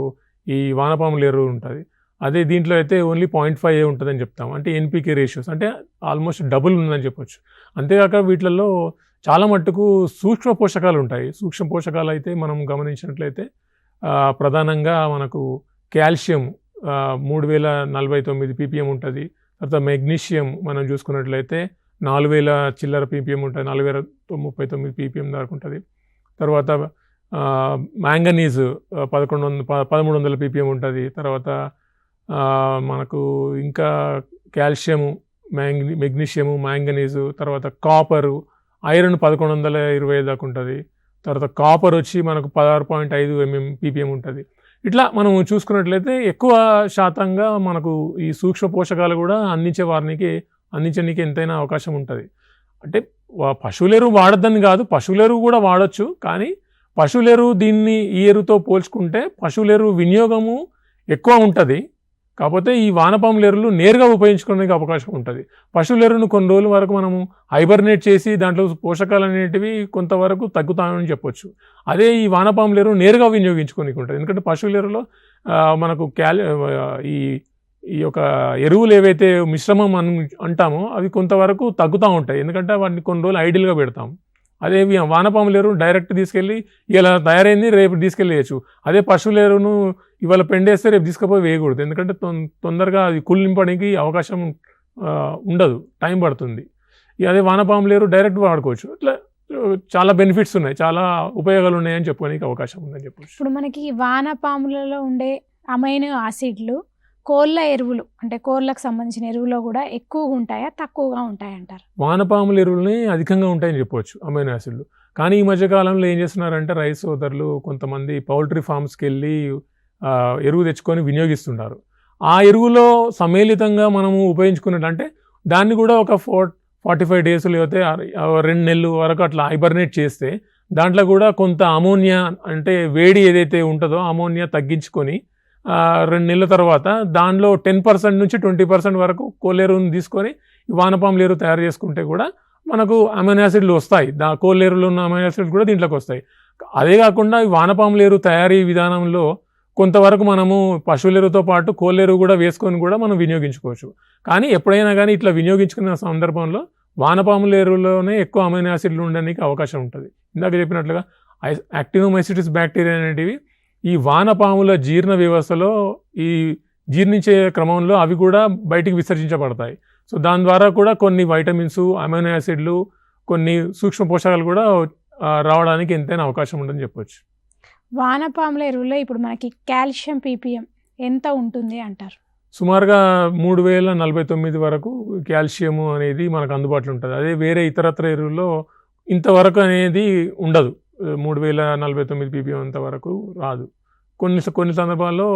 ఈ వానపాముల ఎరువు ఉంటుంది. అదే దీంట్లో అయితే ఓన్లీ 0.5 ఉంటుందని చెప్తాం. అంటే ఎన్పికే రేషియోస్ అంటే ఆల్మోస్ట్ డబుల్ ఉందని చెప్పొచ్చు. అంతేకాక వీటిలలో చాలా మట్టుకు సూక్ష్మ పోషకాలు ఉంటాయి. సూక్ష్మ పోషకాలు అయితే మనం గమనించినట్లయితే ప్రధానంగా మనకు కాల్షియం 3049 ppm ఉంటుంది. తర్వాత మెగ్నీషియం మనం చూసుకున్నట్లయితే 4000 చిల్లర ppm ఉంటుంది, 4039 ppm దాకా ఉంటుంది. తర్వాత మ్యాంగనీస్ 1300 ppm ఉంటుంది. తర్వాత మనకు ఇంకా కాల్షియము, మెగ్నీషియము, మ్యాంగనీసు, తర్వాత కాపరు, ఐరన్ 1120 దాకా ఉంటుంది. తర్వాత కాపర్ వచ్చి మనకు 16.5 ppm ఉంటుంది. ఇట్లా మనం చూసుకున్నట్లయితే ఎక్కువ శాతంగా మనకు ఈ సూక్ష్మ పోషకాలు కూడా అందించడానికి ఎంతైనా అవకాశం ఉంటుంది. అంటే పశువులెరువు వాడద్దని కాదు, పశువులెరువు కూడా వాడచ్చు. కానీ పశువులెరువు ఈ ఎరువుతో పోల్చుకుంటే పశువులెరువు వినియోగము ఎక్కువ ఉంటుంది. కాకపోతే ఈ వానపాముల ఎరువులు నేరుగా ఉపయోగించుకోవడానికి అవకాశం ఉంటుంది. పశువుల ఎరువును కొన్ని రోజుల వరకు మనము హైబర్నేట్ చేసి దాంట్లో పోషకాలు అనేటివి కొంతవరకు తగ్గుతాయని చెప్పొచ్చు. అదే ఈ వానపాముల ఎరువు నేరుగా వినియోగించుకోనికి ఉంటుంది. ఎందుకంటే పశువుల ఎరువులో మనకు ఈ యొక్క ఎరువులు ఏవైతే మిశ్రమం అంటామో అవి కొంతవరకు తగ్గుతూ ఉంటాయి. ఎందుకంటే వాటిని కొన్ని రోజులు ఐడియల్గా పెడతాం. అదే వానపాముల ఎరువు డైరెక్ట్ తీసుకెళ్ళి ఇలా తయారైంది రేపు తీసుకెళ్ళేయచ్చు. అదే పశువుల ఎరువును ఇవాళ పెండేస్తే రేపు తీసుకుపోయి వేయకూడదు. ఎందుకంటే తొందరగా అది కుళ్ళింపడానికి అవకాశం ఉండదు, టైం పడుతుంది. అదే వానపాముల ఎరువు డైరెక్ట్ వాడుకోవచ్చు. ఇట్లా చాలా బెనిఫిట్స్ ఉన్నాయి, చాలా ఉపయోగాలు ఉన్నాయని చెప్పుకోనికి అవకాశం ఉందని చెప్పచ్చు. ఇప్పుడు మనకి వానపాములలో ఉండే అమైనో యాసిడ్లు కోళ్ళ ఎరువులు అంటే కోళ్ళకు సంబంధించిన ఎరువులో కూడా ఎక్కువగా ఉంటాయా, తక్కువగా ఉంటాయి అంటారు? వానపాముల ఎరువులని అధికంగా ఉంటాయని చెప్పవచ్చు అమైనో యాసిడ్లు. కానీ ఈ మధ్యకాలంలో ఏం చేస్తున్నారంటే రైస్ సోదరులు కొంతమంది పౌల్ట్రీ ఫామ్స్కి వెళ్ళి ఎరువు తెచ్చుకొని వినియోగిస్తుంటారు. ఆ ఎరువులో సమ్మేళితంగా మనము ఉపయోగించుకున్నట్లంటే దాన్ని కూడా ఒక 45 days లేకపోతే 2 నెలలు వరకు అట్లా హైబర్నేట్ చేస్తే దాంట్లో కూడా కొంత అమోనియా అంటే వేడి ఏదైతే ఉంటుందో అమోనియా తగ్గించుకొని 2 నెలల తర్వాత దానిలో 10% నుంచి 20% వరకు కోళ్ళెరువుని తీసుకొని వానపాముల ఎరువు తయారు చేసుకుంటే కూడా మనకు అమైనో యాసిడ్లు వస్తాయి. కోళ్ళెరువులో ఉన్న అమైనో యాసిడ్లు కూడా దీంట్లోకి వస్తాయి. అదే కాకుండా ఈ వానపాముల ఎరువు తయారీ విధానంలో కొంతవరకు మనము పశువుల ఎరువుతో పాటు కోళ్ళెరువు కూడా వేసుకొని కూడా మనం వినియోగించుకోవచ్చు. కానీ ఎప్పుడైనా కానీ ఇట్లా వినియోగించుకున్న సందర్భంలో వానపాముల ఎరువులోనే ఎక్కువ అమైనో యాసిడ్లు ఉండడానికి అవకాశం ఉంటుంది. ఇందాక చెప్పినట్లుగా యాక్టినోమైసిటిస్ బ్యాక్టీరియా అనేటివి ఈ వానపాముల జీర్ణ వ్యవస్థలో ఈ జీర్ణించే క్రమంలో అవి కూడా బయటికి విసర్జించబడతాయి. సో దాని ద్వారా కూడా కొన్ని వైటమిన్స్, అమైనో యాసిడ్లు, కొన్ని సూక్ష్మ పోషకాలు కూడా రావడానికి ఎంతైనా అవకాశం ఉందని చెప్పొచ్చు. వానపాముల ఎరువులో ఇప్పుడు మనకి కాల్షియం ppm ఎంత ఉంటుంది అంటారు? సుమారుగా 3049 వరకు కాల్షియం అనేది మనకు అందుబాటులో ఉంటుంది. అదే వేరే ఇతరత్ర ఎరువుల్లో ఇంతవరకు అనేది ఉండదు. 3049 ppm అంతవరకు రాదు. కొన్ని సందర్భాల్లో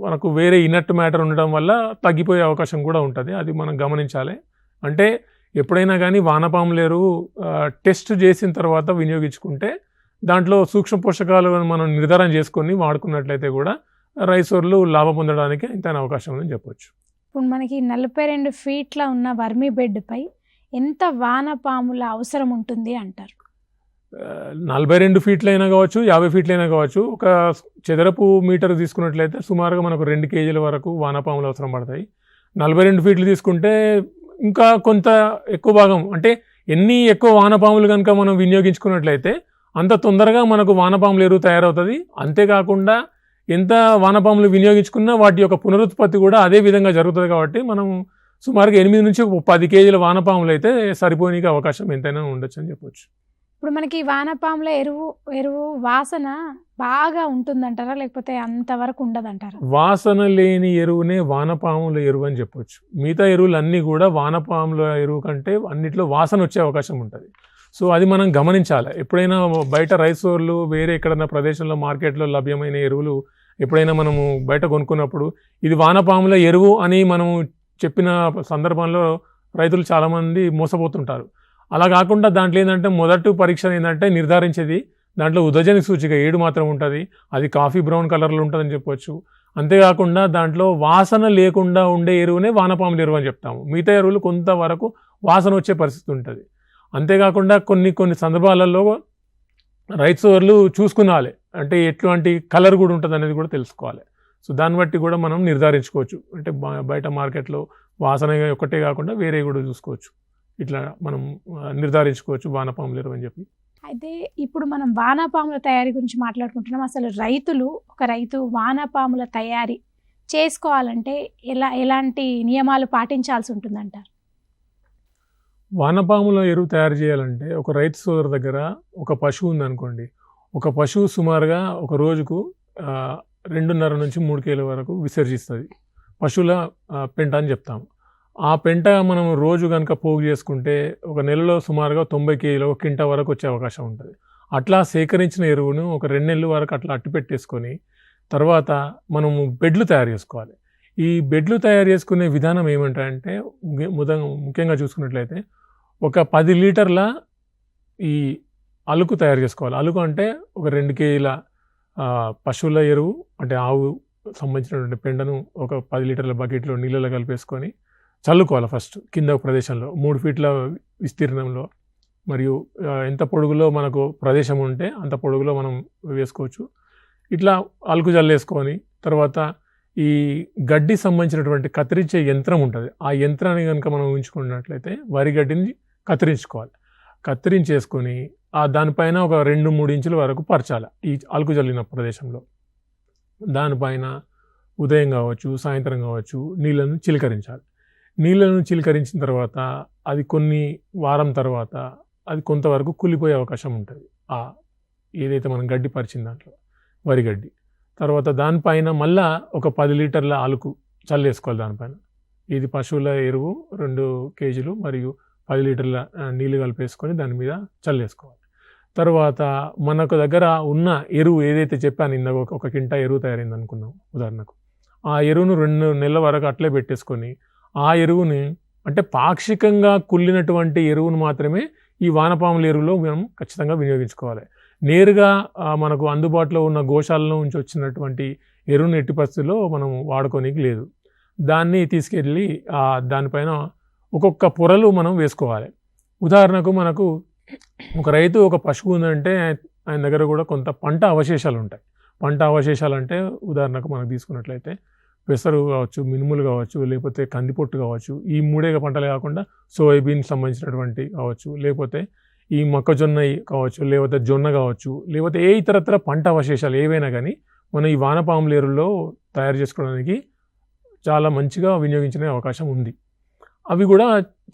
మనకు వేరే ఇనర్ట్ మ్యాటర్ ఉండడం వల్ల తగ్గిపోయే అవకాశం కూడా ఉంటుంది. అది మనం గమనించాలి. అంటే ఎప్పుడైనా కానీ వానపాముల ఎరువు టెస్ట్ చేసిన తర్వాత వినియోగించుకుంటే దాంట్లో సూక్ష్మ పోషకాలు మనం నిర్ధారణ చేసుకొని వాడుకున్నట్లయితే కూడా రైసోర్లు లాభం పొందడానికి ఇంత అవకాశం ఉందని చెప్పొచ్చు. ఇప్పుడు మనకి 42 feet ఉన్న వర్మీ బెడ్పై ఎంత వానపాముల అవసరం ఉంటుంది అంటారు? 42 feet కావచ్చు, 50 feet కావచ్చు. ఒక చదరపు మీటర్ తీసుకున్నట్లయితే సుమారుగా మనకు 2 kg వరకు వానపాములు అవసరం పడతాయి. 42 feet తీసుకుంటే ఇంకా కొంత ఎక్కువ భాగం అంటే ఎన్ని ఎక్కువ వానపాములు కనుక మనం వినియోగించుకున్నట్లయితే అంత తొందరగా మనకు వానపాముల ఎరువు తయారవుతుంది. అంతేకాకుండా ఎంత వానపాములు వినియోగించుకున్నా వాటి యొక్క పునరుత్పత్తి కూడా అదే విధంగా జరుగుతుంది. కాబట్టి మనం సుమారుగా 8 నుంచి 10 kg వానపాములు అయితే సరిపోనికి అవకాశం ఎంతైనా ఉండొచ్చు అని చెప్పొచ్చు. ఇప్పుడు మనకి వానపాముల ఎరువు వాసన బాగా ఉంటుందంటారా, లేకపోతే అంతవరకు ఉండదంటారా? వాసన లేని ఎరువునే వానపాముల ఎరువు అని చెప్పొచ్చు. మిగతా ఎరువులు అన్నీ కూడా వానపాముల ఎరువు కంటే అన్నిట్లో వాసన వచ్చే అవకాశం ఉంటుంది. సో అది మనం గమనించాలి. ఎప్పుడైనా బయట రైసోర్లు వేరే ఎక్కడైనా ప్రదేశంలో మార్కెట్లో లభ్యమైన ఎరువులు ఎప్పుడైనా మనము బయట కొనుక్కున్నప్పుడు ఇది వానపాముల ఎరువు అని మనము చెప్పిన సందర్భంలో రైతులు చాలామంది మోసపోతుంటారు. అలా కాకుండా దాంట్లో ఏంటంటే మొదటి పరీక్ష ఏంటంటే నిర్ధారించేది దాంట్లో ఉదజని సూచిక 7 మాత్రం ఉంటుంది. అది కాఫీ బ్రౌన్ కలర్లో ఉంటుందని చెప్పొచ్చు. అంతేకాకుండా దాంట్లో వాసన లేకుండా ఉండే ఎరువునే వానపాముల ఎరువు అని చెప్తాము. మిగతా ఎరువులు కొంతవరకు వాసన వచ్చే పరిస్థితి ఉంటుంది. అంతేకాకుండా కొన్ని సందర్భాలలో రైతు సోదరులు చూసుకునాలి, అంటే ఎట్లాంటి కలర్ కూడా ఉంటుంది అనేది కూడా తెలుసుకోవాలి. సో దాన్ని బట్టి కూడా మనం నిర్ధారించుకోవచ్చు. అంటే బయట మార్కెట్లో వాసన ఒకటే కాకుండా వేరే కూడా చూసుకోవచ్చు. ఇట్లా మనం నిర్ధారించుకోవచ్చు వానపాముల ఎరువు అని చెప్పి. అయితే ఇప్పుడు మనం వానపాముల తయారీ గురించి మాట్లాడుకుంటున్నాం. అసలు ఒక రైతు వానపాముల తయారీ చేసుకోవాలంటే ఎలాంటి నియమాలు పాటించాల్సి ఉంటుందంటారు? వానపాముల ఎరువు తయారు చేయాలంటే ఒక రైతు సోదరు దగ్గర ఒక పశువు ఉందనుకోండి. ఒక పశువు సుమారుగా ఒక రోజుకు 2.5 నుంచి 3 కేజీల వరకు విసర్జిస్తుంది. పశువుల పెంట అని చెప్తాము. ఆ పెంట మనం రోజు కనుక పోగు చేసుకుంటే ఒక నెలలో సుమారుగా 90 కేజీలు, 1 క్వింటా వరకు వచ్చే అవకాశం ఉంటుంది. అట్లా సేకరించిన ఎరువును ఒక 2 నెలల వరకు అట్లా అట్టి పెట్టేసుకొని తర్వాత మనము బెడ్లు తయారు చేసుకోవాలి. ఈ బెడ్లు తయారు చేసుకునే విధానం ఏమంటారంటే ముఖ్యంగా చూసుకున్నట్లయితే ఒక 10 లీటర్ల ఈ అలుకు తయారు చేసుకోవాలి. అలుకు అంటే ఒక 2 కేజీల పశువుల ఎరువు, అంటే ఆవు సంబంధించినటువంటి పెండను ఒక 10 లీటర్ల బకెట్లో నీళ్ళలో కలిపేసుకొని చల్లుకోవాలి. ఫస్ట్ కింద ఒక ప్రదేశంలో 3 ఫీట్ల విస్తీర్ణంలో, మరియు ఎంత పొడుగులో మనకు ప్రదేశం ఉంటే అంత పొడుగులో మనం వేసుకోవచ్చు. ఇట్లా అలుకు జల్లేసుకొని తర్వాత ఈ గడ్డి సంబంధించినటువంటి కత్తిరించే యంత్రం ఉంటుంది. ఆ యంత్రాన్ని కనుక మనం ఉంచుకున్నట్లయితే వరి గడ్డిని కత్తిరించేసుకొని దానిపైన ఒక 2-3 ఇంచుల వరకు పరచాలి ఈ అలుకు జల్లిన ప్రదేశంలో. దానిపైన ఉదయం కావచ్చు, సాయంత్రం కావచ్చు నీళ్ళను చిలకరించాలి. నీళ్ళను చిలకరించిన తర్వాత అది వారం తర్వాత అది కొంతవరకు కూలిపోయే అవకాశం ఉంటుంది. ఏదైతే మనం గడ్డి పరిచిన దాంట్లో వరి గడ్డి తర్వాత దానిపైన మళ్ళా ఒక 10 లీటర్ల అలుకు చల్లేసుకోవాలి. దానిపైన ఇది పశువుల ఎరువు 2 కేజీలు మరియు 10 లీటర్ల నీళ్ళు కలిపేసుకొని దాని మీద చల్లేసుకోవాలి. తర్వాత మనకు దగ్గర ఉన్న ఎరువు ఏదైతే చెప్పాను ఇందాక, ఒక క్వింటా ఎరువు తయారైంది అనుకున్నాం ఉదాహరణకు, ఆ ఎరువును 2 నెలల వరకు అట్లే పెట్టేసుకొని ఆ ఎరువుని, అంటే పాక్షికంగా కుళ్ళినటువంటి ఎరువును మాత్రమే ఈ వానపాముల ఎరువులో మనం ఖచ్చితంగా వినియోగించుకోవాలి. నేరుగా మనకు అందుబాటులో ఉన్న గోశాలలో నుంచి వచ్చినటువంటి ఎరువును ఎట్టి పరిస్థితుల్లో మనం వాడుకోనికి లేదు. దాన్ని తీసుకెళ్ళి దానిపైన ఒక్కొక్క పొరలు మనం వేసుకోవాలి. ఉదాహరణకు మనకు ఒక రైతు ఒక పశువు ఉందంటే ఆయన దగ్గర కూడా కొంత పంట అవశేషాలు ఉంటాయి. పంట అవశేషాలు అంటే ఉదాహరణకు మనకు తీసుకున్నట్లయితే పెసరు కావచ్చు, మినుములు కావచ్చు, లేకపోతే కందిపొట్టు కావచ్చు, ఈ 3 పంటలు కాకుండా సోయాబీన్ సంబంధించినటువంటి కావచ్చు, లేకపోతే ఈ మొక్కజొన్న కావచ్చు, లేకపోతే జొన్న కావచ్చు, లేకపోతే ఇతరత్ర పంట అవశేషాలు ఏవైనా కానీ మనం ఈ వానపాముల ఎరువులో తయారు చేసుకోవడానికి చాలా మంచిగా వినియోగించే అవకాశం ఉంది. అవి కూడా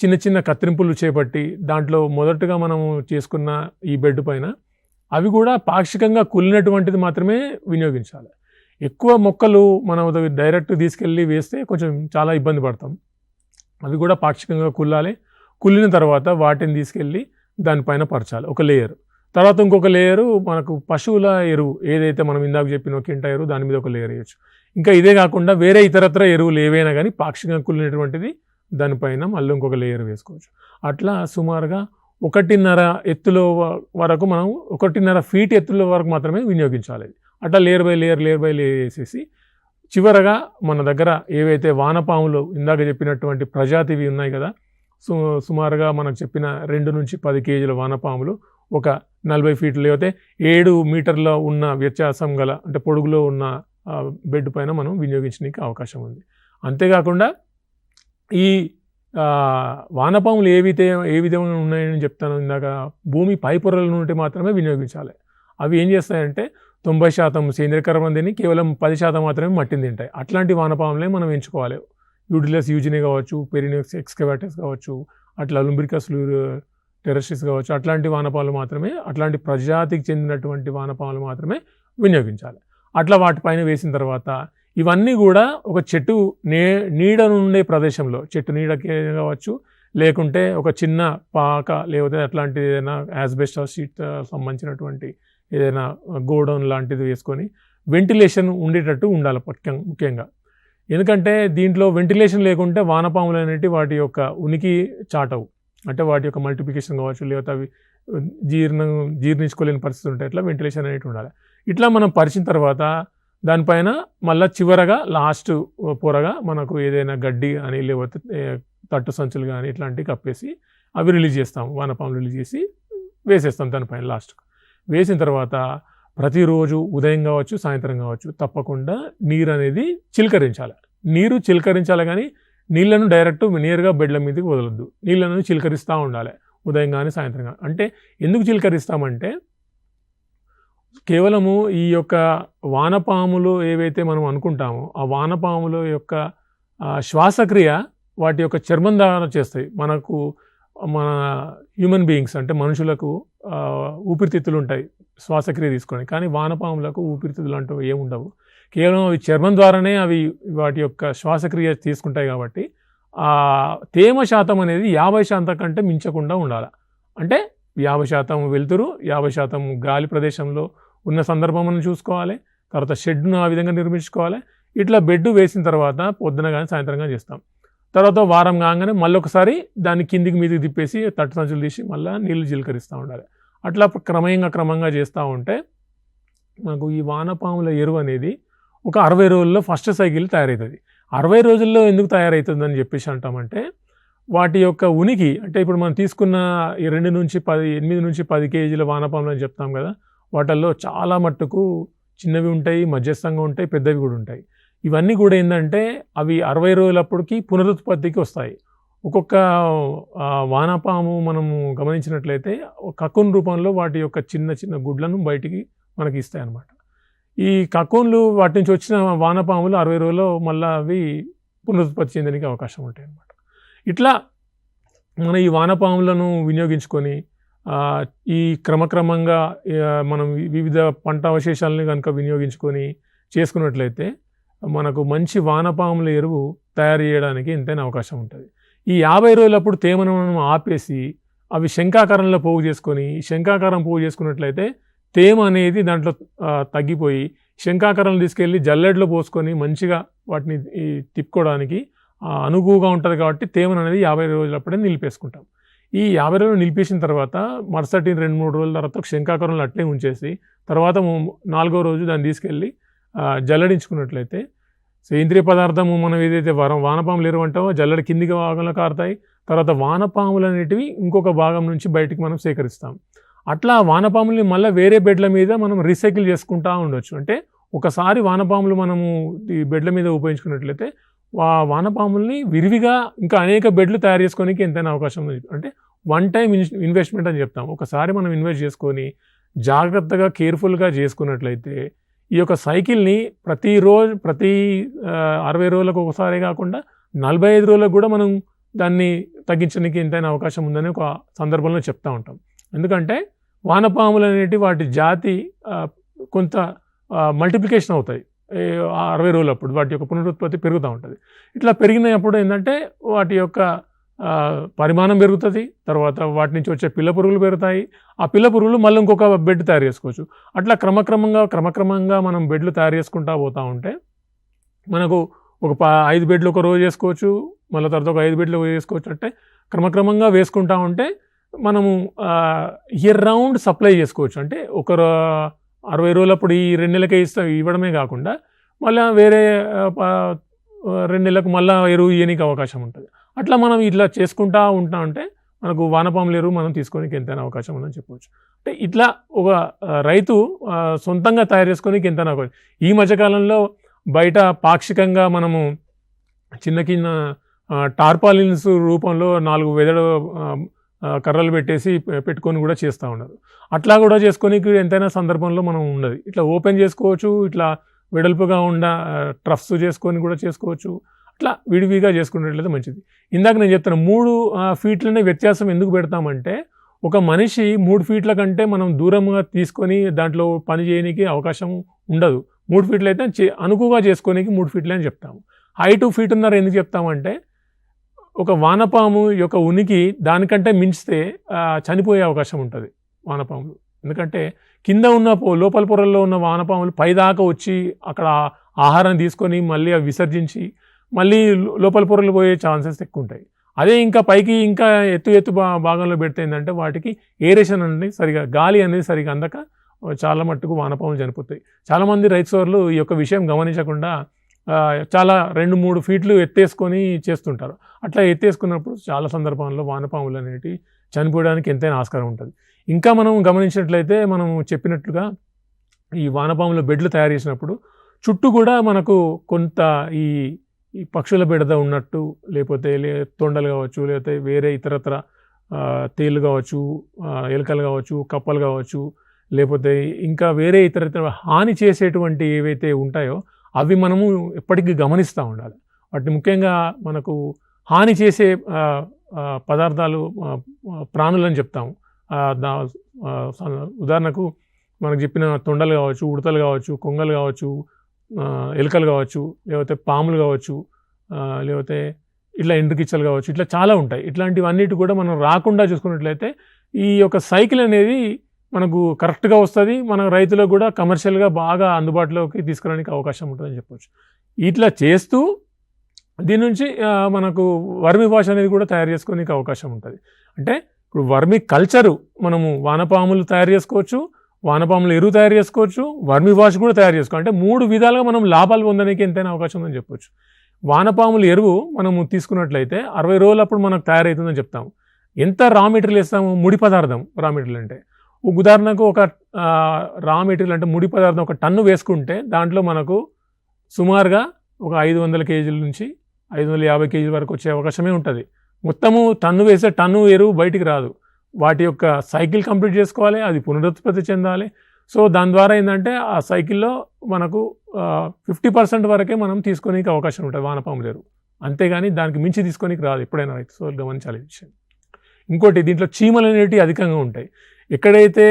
చిన్న చిన్న కత్తిరింపులు చేపట్టి దాంట్లో మొదటగా మనము చేసుకున్న ఈ బెడ్ పైన అవి కూడా పాక్షికంగా కుళ్ళినటువంటిది మాత్రమే వినియోగించాలి. ఎక్కువ మొక్కలు మనం డైరెక్ట్ తీసుకెళ్ళి వేస్తే కొంచెం చాలా ఇబ్బంది పడతాం. అవి కూడా పాక్షికంగా కుళ్ళాలి. కుళ్ళిన తర్వాత వాటిని తీసుకెళ్ళి దానిపైన పరచాలి ఒక లేయర్. తర్వాత ఇంకొక లేయరు మనకు పశువుల ఎరువు ఏదైతే మనం ఇందాక చెప్పిన కింటా ఎరువు దాని మీద ఒక లేయర్ వేయచ్చు. ఇంకా ఇదే కాకుండా వేరే ఇతరత్ర ఎరువులు ఏవైనా కానీ పాక్షికంగా కుళ్ళినటువంటిది దానిపైన మళ్ళీ ఇంకొక లేయర్ వేసుకోవచ్చు. అట్లా సుమారుగా 1.5 ఎత్తులో వరకు మనం 1.5 ఫీట్ ఎత్తుల వరకు మాత్రమే వినియోగించాలి. అట్లా లేయర్ బై లేయర్ వేసేసి చివరగా మన దగ్గర ఏవైతే వానపాములు ఇందాక చెప్పినటువంటి ప్రజాతివి ఉన్నాయి కదా, సుమారుగా మనకు చెప్పిన 2 నుంచి 10 కేజీల వానపాములు ఒక 40 ఫీట్లు లేకపోతే 7 మీటర్ల ఉన్న వ్యత్యాసం గల, అంటే పొడుగులో ఉన్న బెడ్ పైన మనం వినియోగించడానికి అవకాశం ఉంది. అంతేకాకుండా ఈ వానపాములు ఏ విధంగా ఉన్నాయని చెప్తాను ఇందాక, భూమి పై పొరల నుండి మాత్రమే వినియోగించాలి. అవి ఏం చేస్తాయంటే 90% సేంద్రియ కర్బనం తిని కేవలం 10% మాత్రమే మట్టిని తింటాయి. అట్లాంటి వానపాములే మనం ఎంచుకోవాలి. యూడిలస్ యూజినే కావచ్చు, పెరినియస్ ఎక్స్కవేటస్ కావచ్చు, అట్లా లుంబ్రికస్ టెరస్ట్రిస్ కావచ్చు, అట్లాంటి వానపాములు మాత్రమే, అట్లాంటి ప్రజాతికి చెందినటువంటి వానపాములు మాత్రమే వినియోగించాలి. అట్లా వాటిపైన వేసిన తర్వాత ఇవన్నీ కూడా ఒక చెట్టు నీడ ఉండే ప్రదేశంలో, చెట్టు నీడకి కావచ్చు, లేకుంటే ఒక చిన్న పాక లేకపోతే అట్లాంటిది ఏదైనా యాస్బెస్టాస్ షీట్ సంబంధించినటువంటి ఏదైనా గోడౌన్ లాంటిది వేసుకొని వెంటిలేషన్ ఉండేటట్టు ఉండాలి ముఖ్యంగా. ఎందుకంటే దీంట్లో వెంటిలేషన్ లేకుంటే వానపాములు అనేవి వాటి యొక్క ఉనికి చాటవు. అంటే వాటి యొక్క మల్టిప్లికేషన్ కావచ్చు, లేకపోతే అవి జీర్ణించుకోలేని పరిస్థితి ఉంటాయి. ఇట్లా వెంటిలేషన్ అనేవి ఉండాలి. ఇట్లా మనం పరిచిన తర్వాత దానిపైన మళ్ళీ చివరగా లాస్ట్ పొరగా మనకు ఏదైనా గడ్డి అని లేకపోతే తట్టు సంచులు కానీ ఇట్లాంటివి కప్పేసి అవి రిలీజ్ చేస్తాం, వానపాములు రిలీజ్ చేసి వేసేస్తాం దానిపైన లాస్ట్. వేసిన తర్వాత ప్రతిరోజు ఉదయం కావచ్చు సాయంత్రం కావచ్చు తప్పకుండా నీరు అనేది చిలకరించాలి. నీరు చిలకరించాలి కానీ నీళ్లను డైరెక్ట్ నేరుగా బెడ్ల మీదకి వదలొద్దు. నీళ్ళను చిలకరిస్తూ ఉండాలి ఉదయం కానీ సాయంత్రం కానీ. అంటే ఎందుకు చిలకరిస్తామంటే కేవలము ఈ యొక్క వానపాములు ఏవైతే మనం అనుకుంటామో ఆ వానపాముల యొక్క శ్వాసక్రియ వాటి యొక్క చర్మం ద్వారా చేస్తాయి. మనకు మన హ్యూమన్ బీయింగ్స్ అంటే మనుషులకు ఊపిరితిత్తులు ఉంటాయి శ్వాసక్రియ తీసుకొని, కానీ వానపాములకు ఊపిరితిత్తులు అంటూ ఏముండవు. కేవలం అవి చర్మం ద్వారానే అవి వాటి యొక్క శ్వాసక్రియ తీసుకుంటాయి. కాబట్టి ఆ తేమ శాతం అనేది 50% కంటే మించకుండా ఉండాలి. అంటే 50% వెలుతురు, 50% గాలి ప్రదేశంలో ఉన్న సందర్భం మనం చూసుకోవాలి. తర్వాత షెడ్ను ఆ విధంగా నిర్మించుకోవాలి. ఇట్లా బెడ్ వేసిన తర్వాత పొద్దున కానీ సాయంత్రం కానీ చేస్తాం. తర్వాత వారం కాగానే మళ్ళీ ఒకసారి దాన్ని కిందికి మీదికి తిప్పేసి తట్టు సంచులు తీసి మళ్ళీ నీళ్లు జీలకరిస్తూ ఉండాలి. అట్లా క్రమంగా చేస్తూ ఉంటే మనకు ఈ వానపాముల ఎరువు అనేది ఒక 60 రోజుల్లో ఫస్ట్ సైకిల్ తయారవుతుంది. 60 రోజుల్లో ఎందుకు తయారవుతుందని చెప్పేసి అంటామంటే వాటి యొక్క ఉనికి, అంటే ఇప్పుడు మనం తీసుకున్న ఈ 8 నుంచి 10 కేజీల వానపాములు అని చెప్తాం కదా, వాటిల్లో చాలా మట్టుకు చిన్నవి ఉంటాయి, మధ్యస్థంగా ఉంటాయి, పెద్దవి కూడా ఉంటాయి. ఇవన్నీ కూడా ఏంటంటే అవి 60 రోజులప్పటికి పునరుత్పత్తికి వస్తాయి. ఒక్కొక్క వానపాము మనము గమనించినట్లయితే కక్కున్ రూపంలో వాటి యొక్క చిన్న చిన్న గుడ్లను బయటికి మనకి ఇస్తాయి అన్నమాట. ఈ కక్కున్లు వాటి నుంచి వచ్చిన వానపాములు 60 రోజుల్లో మళ్ళీ అవి పునరుత్పత్తి చెందడానికి అవకాశం ఉంటాయి అన్నమాట. ఇట్లా మన ఈ వానపాములను వినియోగించుకొని ఈ క్రమక్రమంగా మనం వివిధ పంట అవశేషాలని కనుక వినియోగించుకొని చేసుకున్నట్లయితే మనకు మంచి వానపాముల ఎరువు తయారు చేయడానికి ఎంతైనా అవకాశం ఉంటుంది. ఈ 50 రోజులప్పుడు తేమను మనం ఆపేసి అవి శంఖాకారంలో పోగు చేసుకొని శంఖాకారం పోగు చేసుకున్నట్లయితే తేమ అనేది దాంట్లో తగ్గిపోయి శంఖాకారంలో తీసుకెళ్ళి జల్లెడలో పోసుకొని మంచిగా వాటిని తిప్పుకోవడానికి అనుకువగా ఉంటుంది. కాబట్టి తేమను అనేది 50 రోజులప్పుడే నిలిపేసుకుంటాం. ఈ 50 రోజులు నిలిపేసిన తర్వాత మరుసటి 2-3 రోజుల తర్వాత శంఖాకారంలో అట్లే ఉంచేసి తర్వాత 4వ రోజు దాన్ని తీసుకెళ్ళి జల్లడించుకున్నట్లయితే సేంద్రియ పదార్థము మనం ఏదైతే వానపాములు ఎరువు అంటామో జల్లెడ కిందికి భాగంలో కారుతాయి. తర్వాత వానపాములు అనేటివి ఇంకొక భాగం నుంచి బయటికి మనం సేకరిస్తాం. అట్లా వానపాముల్ని మళ్ళీ వేరే బెడ్ల మీద మనం రీసైకిల్ చేసుకుంటూ ఉండొచ్చు. అంటే ఒకసారి వానపాములు మనము ఈ బెడ్ల మీద ఉపయోగించుకున్నట్లయితే వానపాముల్ని విరివిగా ఇంకా అనేక బెడ్లు తయారు చేసుకోనికి ఎంతైనా అవకాశం ఉంది. అంటే వన్ టైం ఇన్వెస్ట్మెంట్ అని చెప్తాం. ఒకసారి మనం ఇన్వెస్ట్ చేసుకొని జాగ్రత్తగా కేర్ఫుల్గా చేసుకున్నట్లయితే ఈ యొక్క సైకిల్ని ప్రతి 60 రోజులకు ఒకసారి కాకుండా 45 రోజులకు కూడా మనం దాన్ని తగ్గించడానికి ఎంతైనా అవకాశం ఉందని ఒక సందర్భంలో చెప్తూ ఉంటాం. ఎందుకంటే వానపాములు అనేటి వాటి జాతి కొంత మల్టిప్లికేషన్ అవుతాయి 60 రోజులప్పుడు, వాటి యొక్క పునరుత్పత్తి పెరుగుతూ ఉంటుంది. ఇట్లా పెరిగినప్పుడు ఏంటంటే వాటి యొక్క పరిమాణం పెరుగుతుంది. తర్వాత వాటి నుంచి వచ్చే పిల్ల పురుగులు పెరుగుతాయి. ఆ పిల్ల పురుగులు మళ్ళీ ఇంకొక బెడ్ తయారు చేసుకోవచ్చు. అట్లా క్రమక్రమంగా మనం బెడ్లు తయారు చేసుకుంటూ పోతూ ఉంటే మనకు ఒక 5 బెడ్లు ఒక రోజు చేసుకోవచ్చు, మళ్ళీ తర్వాత ఒక 5 బెడ్లు చేసుకోవచ్చు. అంటే క్రమక్రమంగా వేసుకుంటూ ఉంటే మనము ఇయర్ రౌండ్ సప్లై చేసుకోవచ్చు. అంటే ఒక 60 రోజులప్పుడు ఈ 2 నెలలకే ఇవ్వడమే కాకుండా మళ్ళీ వేరే 2 నెలలకు మళ్ళీ ఎరువు ఇవ్వడానికి అవకాశం ఉంటుంది. అట్లా మనం ఇట్లా చేసుకుంటూ ఉంటే మనకు వానపాముల ఎరువు మనం తీసుకోనికి ఎంతైనా అవకాశం ఉందని చెప్పవచ్చు. అంటే ఇట్లా ఒక రైతు సొంతంగా తయారు చేసుకోనికి ఎంతైనా అవకాశం. ఈ మధ్యకాలంలో బయట పాక్షికంగా మనము చిన్న టార్పాలిన్స్ రూపంలో 4 వెదడు కర్రలు పెట్టుకొని కూడా చేస్తూ ఉన్నారు. అట్లా కూడా చేసుకోనికి ఎంతైనా సందర్భంలో మనం ఉన్నది. ఇట్లా ఓపెన్ చేసుకోవచ్చు, ఇట్లా వెడల్పుగా ఉన్న ట్రఫ్స్ చేసుకొని కూడా చేసుకోవచ్చు. అట్లా విడివిగా చేసుకున్నట్లయితే మంచిది. ఇందాక నేను చెప్తాను 3 ఫీట్లనే వ్యత్యాసం ఎందుకు పెడతామంటే ఒక మనిషి 3 ఫీట్ల కంటే మనం దూరంగా తీసుకొని దాంట్లో పని చేయడానికి అవకాశం ఉండదు. 3 ఫీట్లు అయితే అనుకువగా చేసుకోనికి 3 ఫీట్లే అని చెప్తాము. హైట్ 1.5 ఫీట్ ఎందుకు చెప్తామంటే ఒక వానపాము యొక్క ఉనికి దానికంటే మించితే చనిపోయే అవకాశం ఉంటుంది వానపాములు. ఎందుకంటే కింద ఉన్న లోపల పొరల్లో ఉన్న వానపాములు పైదాకా వచ్చి అక్కడ ఆహారం తీసుకొని మళ్ళీ అవి విసర్జించి మళ్ళీ లోపల పొరలు పోయే ఛాన్సెస్ ఎక్కువ ఉంటాయి. అదే ఇంకా పైకి ఇంకా ఎత్తు భాగంలో పెడితే ఏంటంటే వాటికి ఏరేషన్ అనేది సరిగా గాలి అనేది సరిగా అందక చాలా మట్టుకు వానపాములు చనిపోతాయి. చాలామంది రైతు సోదరులు ఈ యొక్క విషయం గమనించకుండా చాలా 2-3 ఫీట్లు ఎత్తేసుకొని చేస్తుంటారు. అట్లా ఎత్తేసుకున్నప్పుడు చాలా సందర్భాల్లో వానపాములు అనేవి చనిపోవడానికి ఎంతైనా ఆస్కారం ఉంటుంది. ఇంకా మనం గమనించినట్లయితే మనం చెప్పినట్లుగా ఈ వానపాముల బెడ్లు తయారు చేసినప్పుడు చుట్టూ కూడా మనకు కొంత ఈ పక్షుల బెడద ఉన్నట్టు, లేకపోతే తొండలు కావచ్చు, లేకపోతే వేరే ఇతరత్ర తేళ్ళు కావచ్చు, ఎలుకలు కావచ్చు, కప్పలు కావచ్చు, లేకపోతే ఇంకా వేరే ఇతరత్ర హాని చేసేటువంటి ఏవైతే ఉంటాయో అవి మనము ఎప్పటికీ గమనిస్తూ ఉండాలి. వాటిని ముఖ్యంగా మనకు హాని చేసే పదార్థాలు ప్రాణులని చెప్తాము. ఉదాహరణకు మనకు చెప్పిన తొండలు కావచ్చు, ఉడతలు కావచ్చు, కొంగలు కావచ్చు, ఎలుకలు కావచ్చు, లేకపోతే పాములు కావచ్చు, లేకపోతే ఇట్లా ఎండ్రికిచ్చలు కావచ్చు, ఇట్లా చాలా ఉంటాయి. ఇట్లాంటివన్నిటి కూడా మనం రాకుండా చూసుకున్నట్లయితే ఈ యొక్క సైకిల్ అనేది మనకు కరెక్ట్గా వస్తుంది. మన రైతులకు కూడా కమర్షియల్గా బాగా అందుబాటులోకి తీసుకురావడానికి అవకాశం ఉంటుందని చెప్పవచ్చు. ఇట్లా చేస్తూ దీని నుంచి మనకు వర్మి వాష్ అనేది కూడా తయారు చేసుకోనికి అవకాశం ఉంటుంది. అంటే ఇప్పుడు వర్మి కల్చరు మనము వానపాములు తయారు చేసుకోవచ్చు, వానపాములు ఎరువు తయారు చేసుకోవచ్చు, వర్మి వాష్ కూడా తయారు చేసుకోవచ్చు. అంటే 3 విధాలుగా మనం లాభాలు పొందడానికి ఎంతైనా అవకాశం ఉందని చెప్పొచ్చు. వానపాములు ఎరువు మనము తీసుకున్నట్లయితే 60 రోజులప్పుడు మనకు తయారవుతుందని చెప్తాము. ఎంత రా మెటీరియల్ వేస్తాము? ముడి పదార్థం రా మెటీరియల్ అంటే ఉదాహరణకు ఒక రా మెటీరియల్ అంటే ముడి పదార్థం 1 టన్ను వేసుకుంటే దాంట్లో మనకు సుమారుగా ఒక 500 కేజీల నుంచి 550 కేజీల వరకు వచ్చే అవకాశమే ఉంటుంది. మొత్తము టన్ను వేసే టన్ను ఎరువు బయటికి రాదు. వాటి యొక్క సైకిల్ కంప్లీట్ చేసుకోవాలి, అది పునరుత్పత్తి చెందాలి. సో దాని ద్వారా ఏంటంటే ఆ సైకిల్లో మనకు 50% వరకే మనం తీసుకోనికి అవకాశం ఉంటుంది వానపాముల ఎరువు. అంతేగాని దానికి మించి తీసుకోనికి రాదు. ఎప్పుడైనా రైతు సో గమనించాలి విషయం. ఇంకోటి దీంట్లో చీమలు అనేటివి అధికంగా ఉంటాయి. ఎక్కడైతే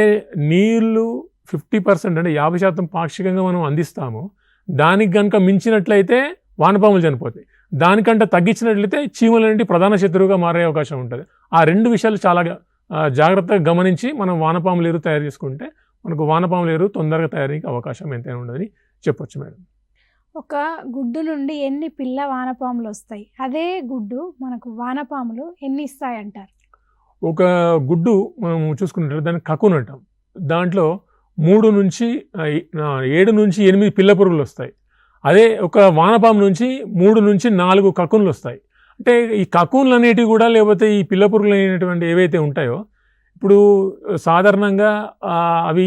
నీళ్లు 50% అంటే 50% పాక్షికంగా మనం అందిస్తామో దానికి కనుక మించినట్లయితే వానపాములు చనిపోతాయి. దానికంటే తగ్గించినట్లయితే చీమలు అనేవి ప్రధాన శత్రువుగా మారే అవకాశం ఉంటుంది. ఆ 2 విషయాలు చాలా జాగ్రత్తగా గమనించి మనం వానపాముల ఎరువు తయారు చేసుకుంటే మనకు వానపాముల ఎరువు తొందరగా తయారీకి అవకాశం ఎంతైనా ఉండదని చెప్పొచ్చు మేడం. ఒక గుడ్డు నుండి ఎన్ని పిల్ల వానపాములు వస్తాయి? అదే గుడ్డు మనకు వానపాములు ఎన్ని ఇస్తాయి అంటారు? ఒక గుడ్డు మనం చూసుకున్నట్లయితే దాన్ని కకున్ అంటాం. దాంట్లో 7 నుంచి 8 పిల్ల పురుగులు వస్తాయి. అదే ఒక వానపాము నుంచి 3 నుంచి 4 కకున్లు వస్తాయి. అంటే ఈ కకున్లు అనేటివి కూడా లేకపోతే ఈ పిల్ల పురుగులు అనేటువంటి ఏవైతే ఉంటాయో ఇప్పుడు సాధారణంగా అవి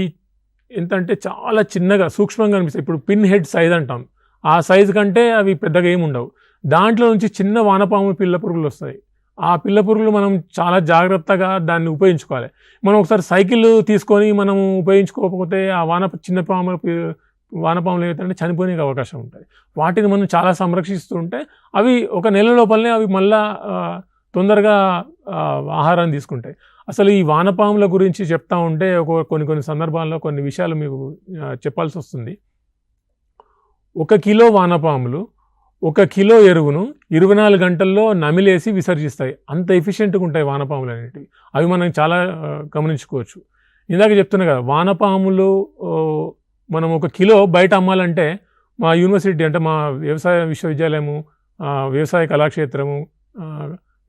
ఎంతంటే చాలా చిన్నగా సూక్ష్మంగా అనిపిస్తాయి. ఇప్పుడు పిన్ హెడ్ సైజ్ అంటాం, ఆ సైజు కంటే అవి పెద్దగా ఏమి ఉండవు. దాంట్లో నుంచి చిన్న వానపాము పిల్ల పురుగులు వస్తాయి. ఆ పిల్ల పురుగులు మనం చాలా జాగ్రత్తగా దాన్ని ఉపయోగించుకోవాలి. మనం ఒకసారి సైకిల్ తీసుకొని మనం ఉపయోగించుకోకపోతే ఆ చిన్న వానపాములు ఏవైతే చనిపోయే అవకాశం ఉంటుంది. వాటిని మనం చాలా సంరక్షిస్తూ ఉంటే అవి ఒక నెల లోపలనే అవి మళ్ళా తొందరగా ఆహారాన్ని తీసుకుంటాయి. అసలు ఈ వానపాముల గురించి చెప్తా ఉంటే కొన్ని సందర్భాల్లో కొన్ని విషయాలు మీకు చెప్పాల్సి వస్తుంది. 1 కిలో వానపాములు 1 కిలో ఎరువును 24 గంటల్లో నమిలేసి విసర్జిస్తాయి. అంత ఎఫిషియెంట్గా ఉంటాయి వానపాములు అనేటివి. అవి మనం చాలా గమనించుకోవచ్చు. ఇందాక చెప్తున్నా కదా, వానపాములు మనం 1 కిలో బయట అమ్మాలంటే మా యూనివర్సిటీ అంటే మా వ్యవసాయ విశ్వవిద్యాలయము, వ్యవసాయ కళాక్షేత్రము,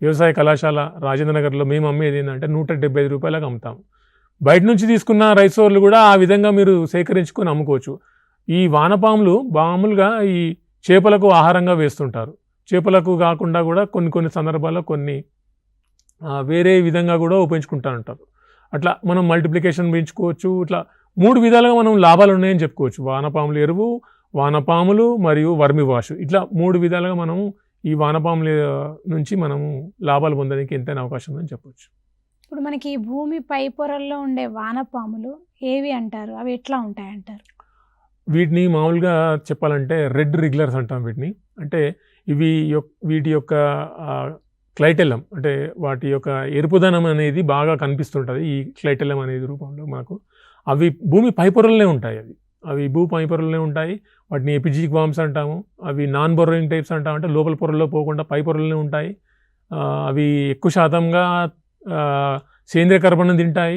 వ్యవసాయ కళాశాల రాజేంద్రనగర్లో మేము అమ్మేది ఏంటంటే 175 రూపాయలకు అమ్ముతాము. బయట నుంచి తీసుకున్న రైస్ సోర్లు కూడా ఆ విధంగా మీరు సేకరించుకొని అమ్ముకోవచ్చు. ఈ వానపాములు మామూలుగా ఈ చేపలకు ఆహారంగా వేస్తుంటారు. చేపలకు కాకుండా కూడా కొన్ని సందర్భాల్లో కొన్ని వేరే విధంగా కూడా ఉపయోగించుకుంటూ ఉంటారు. అట్లా మనం మల్టిప్లికేషన్ పెంచుకోవచ్చు. ఇట్లా 3 విధాలుగా మనం లాభాలు ఉన్నాయని చెప్పుకోవచ్చు. వానపాముల ఎరువు, వానపాములు మరియు వర్మి వాష్, ఇట్లా 3 విధాలుగా మనము ఈ వానపాముల నుంచి మనము లాభాలు పొందడానికి ఎంతైనా అవకాశం ఉందని చెప్పవచ్చు. ఇప్పుడు మనకి భూమి పై పొరల్లో ఉండే వానపాములు ఏవి అంటారు? అవి ఎట్లా ఉంటాయి అంటారు? వీటిని మామూలుగా చెప్పాలంటే రెడ్ రిగ్యులర్స్ అంటాం వీటిని. అంటే వీటి యొక్క క్లైటెల్లం అంటే వాటి యొక్క ఎరుపుదనం అనేది బాగా కనిపిస్తుంటుంది ఈ క్లైటెల్లం అనేది రూపంలో మనకు. అవి భూమి పైపొరలనే ఉంటాయి. అవి భూ పైపొరలనే ఉంటాయి. వాటిని ఎపిజిక్ వామ్స్ అంటాము. అవి నాన్ బొర్రోయింగ్ టైప్స్ అంటాం. అంటే లోపల పొరల్లో పోకుండా పై పొరలనే ఉంటాయి. అవి ఎక్కువ శాతంగా సేంద్రియ కర్బనం తింటాయి.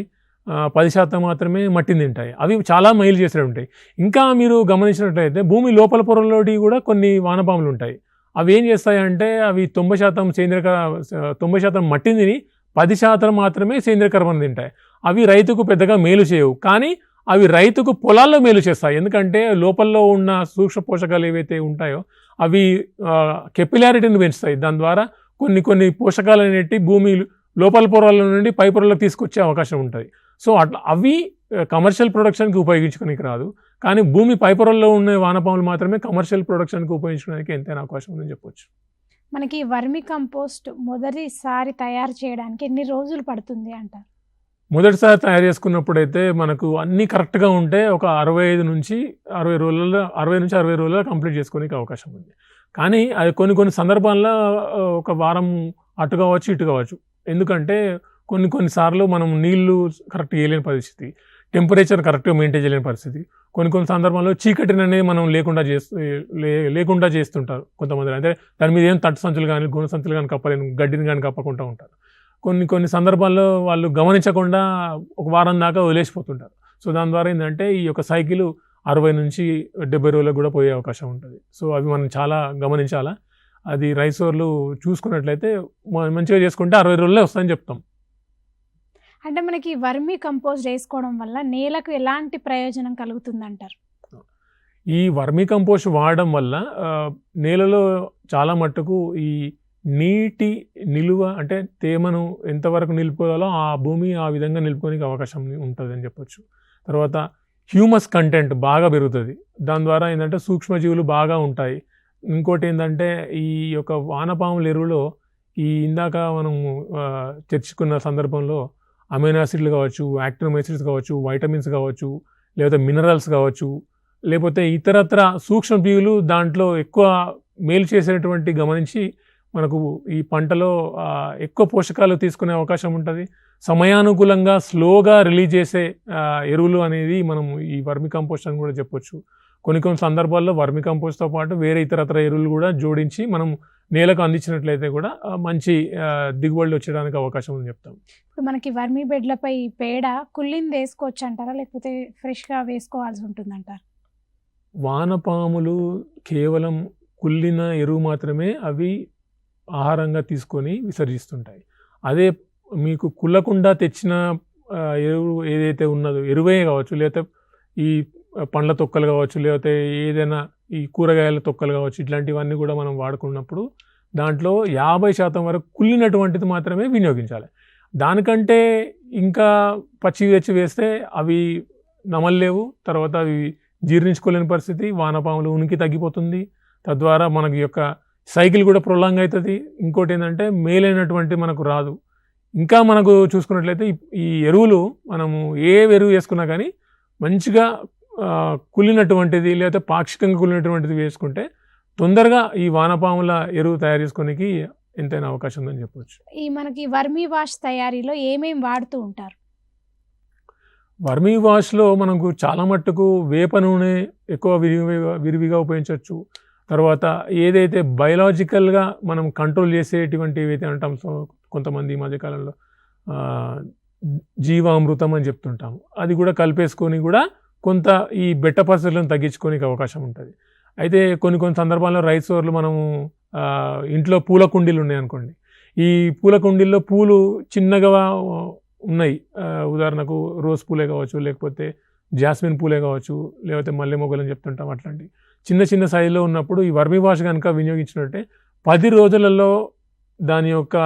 10% మాత్రమే మట్టిని తింటాయి. అవి చాలా మైలు చేసే ఉంటాయి. ఇంకా మీరు గమనించినట్లయితే భూమి లోపల పొరలోటి కూడా కొన్ని వానపాములు ఉంటాయి. అవి ఏం చేస్తాయంటే అవి 90% మట్టిని తిని 10% మాత్రమే సేంద్రియ కర్బనం తింటాయి. అవి రైతుకు పెద్దగా మేలు చేయవు, కానీ అవి రైతుకు పొలాల్లో మేలు చేస్తాయి. ఎందుకంటే లోపల్లో ఉన్న సూక్ష్మ పోషకాలు ఏవైతే ఉంటాయో అవి కెపిలారిటీని పెంచుతాయి. దాని ద్వారా కొన్ని పోషకాలు అనేవి భూమి లోపల పొరల నుండి పై పొరలకు తీసుకొచ్చే అవకాశం ఉంటుంది. సో అట్లా అవి కమర్షియల్ ప్రొడక్షన్కి ఉపయోగించుకోనికి రాదు, కానీ భూమి పై పొరల్లో ఉన్న వానపాములు మాత్రమే కమర్షియల్ ప్రొడక్షన్కి ఉపయోగించడానికి ఎంతైనా అవకాశం ఉందని చెప్పొచ్చు. మనకి వర్మి కంపోస్ట్ మొదటిసారి తయారు చేయడానికి ఎన్ని రోజులు పడుతుంది అంటారు? మొదటిసారి తయారు చేసుకున్నప్పుడైతే మనకు అన్నీ కరెక్ట్గా ఉంటే ఒక 65 నుంచి 60 రోజుల్లో కంప్లీట్ చేసుకోనికి అవకాశం ఉంది. కానీ అది కొన్ని సందర్భాల్లో ఒక వారం అటు కావచ్చు ఇటు కావచ్చు. ఎందుకంటే కొన్నిసార్లు మనం నీళ్లు కరెక్ట్గా వేయలేని పరిస్థితి, టెంపరేచర్ కరెక్ట్గా మెయింటైన్ చేయలేని పరిస్థితి, కొన్ని సందర్భాల్లో చీకటిని అనేది మనం లేకుండా చేస్తుంటారు కొంతమంది. అంటే దాని మీద ఏం తట్టు సంచులు కానీ గుణ సంచులు కానీ కప్పలేని, గడ్డిని కానీ కప్పకుండా ఉంటారు. కొన్ని సందర్భాల్లో వాళ్ళు గమనించకుండా ఒక వారం దాకా వదిలేసిపోతుంటారు. సో దాని ద్వారా ఏంటంటే ఈ యొక్క సైకిల్ 60 నుంచి 70 రోజులకు కూడా పోయే అవకాశం ఉంటుంది. సో అవి మనం చాలా గమనించాలా. అది రైసోర్లు చూసుకున్నట్లయితే మంచిగా చేసుకుంటే 60 రోజులే వస్తాయని చెప్తాం. అంటే మనకి వర్మి కంపోస్ట్ వేసుకోవడం వల్ల నేలకు ఎలాంటి ప్రయోజనం కలుగుతుందంటారు? ఈ వర్మి కంపోస్ట్ వాడడం వల్ల నేలలో చాలా మట్టుకు ఈ నీటి నిలువ అంటే తేమను ఎంతవరకు నిలుపుకోవాలో ఆ భూమి ఆ విధంగా నిలుపుకోనికి అవకాశం ఉంటుంది అని చెప్పొచ్చు. తర్వాత హ్యూమస్ కంటెంట్ బాగా పెరుగుతుంది. దాని ద్వారా ఏంటంటే సూక్ష్మజీవులు బాగా ఉంటాయి. ఇంకోటి ఏంటంటే ఈ యొక్క వానపాముల ఎరువులో ఈ ఇందాక మనం చర్చించుకున్న సందర్భంలో అమైనో యాసిడ్లు కావచ్చు, యాక్టినోమైసిడ్స్ కావచ్చు, వైటమిన్స్ కావచ్చు, లేకపోతే మినరల్స్ కావచ్చు, లేకపోతే ఇతరత్ర సూక్ష్మజీవులు దాంట్లో ఎక్కువ మేలు చేసేటువంటి గమనించి మనకు ఈ పంటలో ఎక్కువ పోషకాలు తీసుకునే అవకాశం ఉంటుంది. సమయానుకూలంగా స్లోగా రిలీజ్ చేసే ఎరువులు అనేది మనం ఈ వర్మి కంపోస్ట్ అని కూడా చెప్పొచ్చు. కొన్ని సందర్భాల్లో వర్మి కంపోస్ట్తో పాటు వేరే ఇతరత్ర ఎరువులు కూడా జోడించి మనం నేలకు అందించినట్లయితే కూడా మంచి దిగుబడులు వచ్చేయడానికి అవకాశం ఉందని చెప్తాం. ఇప్పుడు మనకి వర్మి బెడ్లపై పేడ కుళ్ళింది వేసుకోవచ్చు అంటారా, లేకపోతే ఫ్రెష్గా వేసుకోవాల్సి ఉంటుందంటారు? వానపాములు కేవలం కుళ్ళిన ఎరువు మాత్రమే అవి ఆహారంగా తీసుకొని విసర్జిస్తుంటాయి. అదే మీకు కుళ్ళకుండా తెచ్చిన ఎరువు ఏదైతే ఉన్నదో, ఎరువే కావచ్చు, లేకపోతే ఈ పండ్ల తొక్కలు కావచ్చు, లేకపోతే ఏదైనా ఈ కూరగాయల తొక్కలు కావచ్చు, ఇట్లాంటివన్నీ కూడా మనం వాడుకున్నప్పుడు దాంట్లో 50% వరకు కుళ్ళినటువంటిది మాత్రమే వినియోగించాలి. దానికంటే ఇంకా పచ్చివి తెచ్చి వేస్తే అవి నమలలేవు, తర్వాత అవి జీర్ణించుకోలేని పరిస్థితి, వానపాములు ఉనికి తగ్గిపోతుంది. తద్వారా మనకి యొక్క సైకిల్ కూడా ప్రొలాంగ్ అవుతుంది. ఇంకోటి ఏంటంటే మేలైనటువంటి మనకు రాదు. ఇంకా మనకు చూసుకున్నట్లయితే ఈ ఎరువులు మనము ఏ ఎరువు వేసుకున్నా కానీ మంచిగా కుళ్ళినటువంటిది లేకపోతే పాక్షికంగా కుళ్ళినటువంటిది వేసుకుంటే తొందరగా ఈ వానపాముల ఎరువు తయారు చేసుకోనికి ఎంతైనా అవకాశం ఉందని చెప్పవచ్చు. ఈ మనకి వర్మీ వాష్ తయారీలో ఏమేమి వాడుతూ ఉంటారు? వర్మీ వాష్లో మనకు చాలా మట్టుకు వేప నూనె ఎక్కువ విరివిగా ఉపయోగించవచ్చు. తర్వాత ఏదైతే బయలాజికల్గా మనం కంట్రోల్ చేసేటువంటి ఏవైతే అంటాం, కొంతమంది ఈ మధ్యకాలంలో జీవామృతం అని చెప్తుంటాము, అది కూడా కలిపేసుకొని కూడా కొంత ఈ బెట్ట పరిస్థితులను తగ్గించుకోనికి అవకాశం ఉంటుంది. అయితే కొన్ని సందర్భాల్లో రైసోర్లు మనము ఇంట్లో పూల కుండీలు ఉన్నాయనుకోండి, ఈ పూల కుండీల్లో పూలు చిన్నగా ఉన్నాయి, ఉదాహరణకు రోజ్ పూలే కావచ్చు, లేకపోతే జాస్మిన్ పూలే కావచ్చు, లేకపోతే మల్లె మొగ్గలు అని చెప్తుంటాం, అట్లాంటి చిన్న సైజులో ఉన్నప్పుడు ఈ వర్మీ వాష్ కనుక వినియోగించినట్టే 10 రోజులలో దాని యొక్క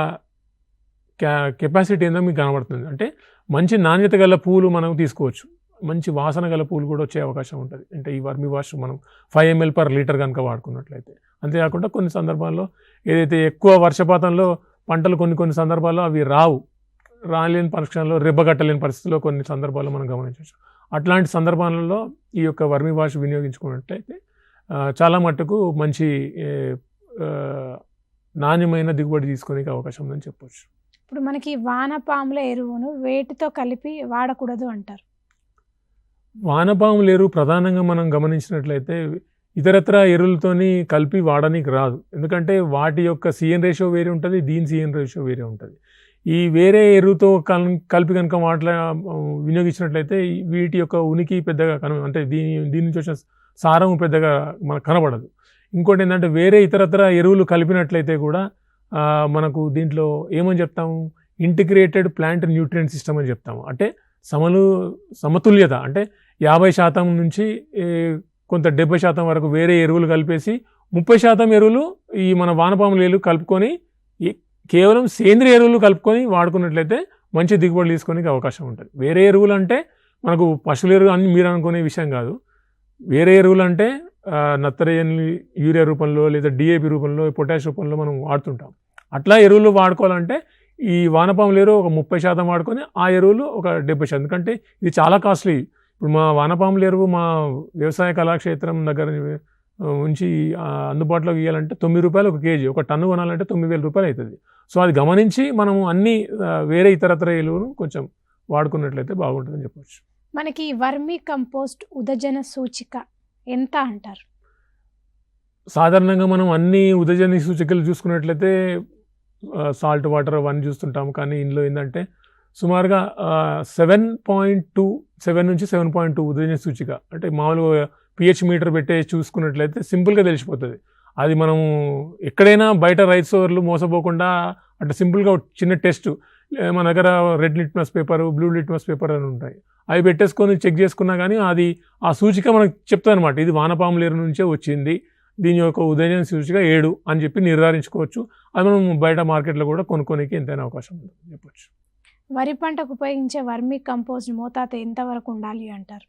కెపాసిటీ ఏందో మీకు కనబడుతుంది. అంటే మంచి నాణ్యత గల పూలు మనం తీసుకోవచ్చు, మంచి వాసన గల పూలు కూడా వచ్చే అవకాశం ఉంటుంది. అంటే ఈ వర్మీ వాష్ మనం 5 ml/లీటర్ కనుక వాడుకున్నట్లయితే. అంతేకాకుండా కొన్ని సందర్భాల్లో ఏదైతే ఎక్కువ వర్షపాతంలో పంటలు కొన్ని సందర్భాల్లో అవి రాలేని పక్షంలో రెబ్బగట్టలేని పరిస్థితుల్లో కొన్ని సందర్భాల్లో మనం గమనించవచ్చు. అట్లాంటి సందర్భాలలో ఈ యొక్క వర్మీ వాష్ వినియోగించుకున్నట్లయితే చాలా మట్టుకు మంచి నాణ్యమైన దిగుబడి తీసుకునే అవకాశం ఉందని చెప్పవచ్చు. ఇప్పుడు మనకి వానపాముల ఎరువును వేటితో కలిపి వాడకూడదు అంటారు? వానపాముల ఎరువు ప్రధానంగా మనం గమనించినట్లయితే ఇతరత్ర ఎరువులతోని కలిపి వాడడానికి రాదు. ఎందుకంటే వాటి యొక్క CN రేషియో వేరే ఉంటుంది, దీని CN రేషియో వేరే ఉంటుంది. ఈ వేరే ఎరువుతో కలిపి కనుక వినియోగించినట్లయితే వీటి యొక్క ఉనికి పెద్దగా అంటే దీని నుంచి వచ్చిన సారం పెద్దగా మనకు కనబడదు. ఇంకోటి ఏంటంటే వేరే ఇతరత్ర ఎరువులు కలిపినట్లయితే కూడా మనకు దీంట్లో ఏమని చెప్తాము, ఇంటిగ్రేటెడ్ ప్లాంట్ న్యూట్రియంట్ సిస్టమ్ అని చెప్తాము. అంటే సమతుల్యత, అంటే 50% నుంచి కొంత 70% వరకు వేరే ఎరువులు కలిపేసి 30% ఎరువులు ఈ మన వానపాముల ఎరువులు కలుపుకొని కేవలం సేంద్రియ ఎరువులు కలుపుకొని వాడుకున్నట్లయితే మంచి దిగుబడులు తీసుకోనికి అవకాశం ఉంటుంది. వేరే ఎరువులు అంటే మనకు పశువుల ఎరువులు అని మీరు అనుకునే విషయం కాదు. వేరే ఎరువులు అంటే నత్రజని యూరియా రూపంలో లేదా డిఏపి రూపంలో పొటాష్ రూపంలో మనం వాడుతుంటాం. అట్లా ఎరువులు వాడుకోవాలంటే ఈ వానపాముల ఎరువు ఒక 30% వాడుకొని ఆ ఎరువులు ఒక 70%. ఎందుకంటే ఇది చాలా కాస్ట్లీ. ఇప్పుడు మా వానపాముల ఎరువు మా వ్యవసాయ కళాక్షేత్రం దగ్గర నుంచి అందుబాటులోకి ఇవ్వాలంటే ₹9 ఒక కేజీ. ఒక టన్ను కొనాలంటే ₹9,000 అవుతుంది. సో అది గమనించి మనము అన్ని వేరే ఇతరత్ర ఎరువును కొంచెం వాడుకున్నట్లయితే బాగుంటుందని చెప్పవచ్చు. మనకి వర్మీ కంపోస్ట్ ఉదజన సూచిక ఎంత అంటారు? సాధారణంగా మనం అన్ని ఉదజన సూచికలు చూసుకున్నట్లయితే సాల్ట్ వాటర్ అవన్నీ చూస్తుంటాము. కానీ ఇందులో ఏంటంటే సుమారుగా 7 నుంచి 7.2 ఉదజన సూచిక. అంటే మామూలుగా pH మీటర్ పెట్టే చూసుకున్నట్లయితే సింపుల్గా తెలిసిపోతుంది. అది మనము ఎక్కడైనా బయట రైతు సోదరులు మోసపోకుండా అంటే సింపుల్గా చిన్న టెస్ట్ మన దగ్గర red litmus paper, blue litmus paper అని ఉంటాయి. అవి పెట్టేసుకొని చెక్ చేసుకున్నా కానీ అది ఆ సూచిక మనకు చెప్తుంది అనమాట. ఇది వానపాముల ఎరువు నుంచే వచ్చింది, దీని యొక్క ఉదజన సూచిక 7 అని చెప్పి నిర్ధారించుకోవచ్చు. అది మనం బయట మార్కెట్లో కూడా కొనుక్కోనికి ఎంతైనా అవకాశం ఉంటుంది చెప్పచ్చు. వరి పంటకు ఉపయోగించే వర్మీ కంపోస్ట్ మోతాదు ఎంతవరకు ఉండాలి అంటారు?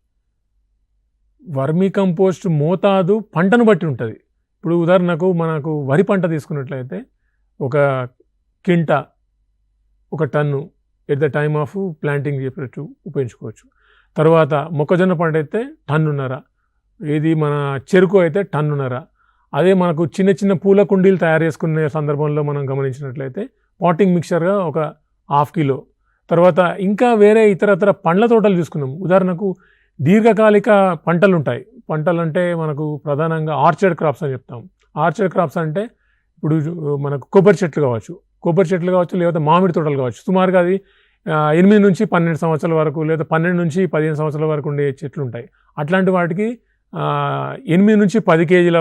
వర్మీ కంపోస్ట్ మోతాదు పంటను బట్టి ఉంటుంది. ఇప్పుడు ఉదాహరణకు మనకు వరి పంట తీసుకున్నట్లయితే ఒక కింటా, ఒక ton at the time of planting చెప్పచ్చు ఉపయోగించుకోవచ్చు. తర్వాత మొక్కజొన్న పంట అయితే టన్నున్నర, ఏది మన చెరుకు అయితే టన్నున్నర. అదే మనకు చిన్న చిన్న పూల కుండీలు తయారు చేసుకునే సందర్భంలో మనం గమనించినట్లయితే పాటింగ్ మిక్చర్గా ఒక 1/2 కిలో. తర్వాత ఇంకా వేరే ఇతరత్ర పండ్ల తోటలు చూసుకున్నాం. ఉదాహరణకు దీర్ఘకాలిక పంటలు ఉంటాయి. పంటలు అంటే మనకు ప్రధానంగా ఆర్చర్డ్ క్రాప్స్ అని చెప్తాం. ఆర్చర్డ్ క్రాప్స్ అంటే ఇప్పుడు మనకు కొబ్బరి చెట్లు కావచ్చు లేదా మామిడి తోటలు కావచ్చు. సుమారుగా అది 8 నుంచి 12 సంవత్సరాల వరకు లేదా 12 నుంచి 15 సంవత్సరాల వరకు ఉండే చెట్లు ఉంటాయి. అట్లాంటి వాటికి 8 నుంచి 10 కేజీల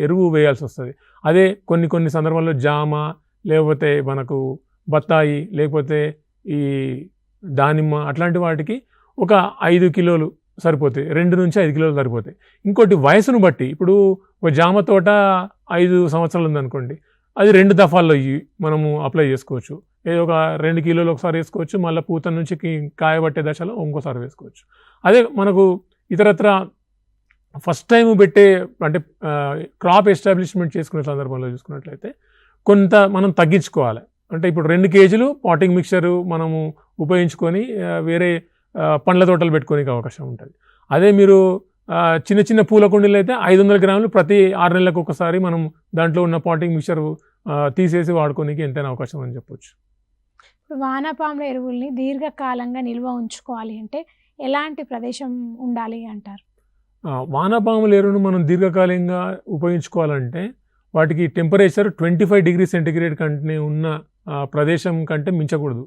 ఎరువు వేయాల్సి వస్తుంది. అదే కొన్ని సందర్భాల్లో జామ, లేకపోతే మనకు బత్తాయి, లేకపోతే ఈ దానిమ్మ, అట్లాంటి వాటికి ఒక 5 కిలోలు సరిపోతాయి, 2 నుంచి 5 కిలోలు సరిపోతాయి. ఇంకోటి వయసును బట్టి, ఇప్పుడు ఒక జామ తోట 5 సంవత్సరాలు ఉందనుకోండి, అది 2 దఫాల్లో మనము అప్లై చేసుకోవచ్చు. ఏదో ఒక 2 కిలోలు ఒకసారి వేసుకోవచ్చు, మళ్ళీ పూత నుంచి కాయబట్టే దశలో ఇంకోసారి వేసుకోవచ్చు. అదే మనకు ఇతరత్ర ఫస్ట్ టైం పెట్టే అంటే క్రాప్ ఎస్టాబ్లిష్మెంట్ చేసుకునే సందర్భంలో చూసుకున్నట్లయితే కొంత మనం తగ్గించుకోవాలి. అంటే ఇప్పుడు 2 కేజీలు పాటింగ్ మిక్చరు మనము ఉపయోగించుకొని వేరే పండ్ల తోటలు పెట్టుకోనికి అవకాశం ఉంటుంది. అదే మీరు చిన్న చిన్న పూల కుండీలు అయితే 500 గ్రాములు ప్రతి 6 నెలలకు ఒకసారి మనం దాంట్లో ఉన్న పాటింగ్ మిక్చర్ తీసేసి వాడుకోనికి ఎంతైనా అవకాశం అని చెప్పొచ్చు. ఇప్పుడు వానపాముల ఎరువుల్ని దీర్ఘకాలంగా నిల్వ ఉంచుకోవాలి అంటే ఎలాంటి ప్రదేశం ఉండాలి అంటారు? వానపాముల ఎరువును మనం దీర్ఘకాలంగా ఉపయోగించుకోవాలంటే వాటికి టెంపరేచర్ 25 డిగ్రీ సెంటిగ్రేడ్ కంటే ఉన్న ప్రదేశం కంటే మించకూడదు.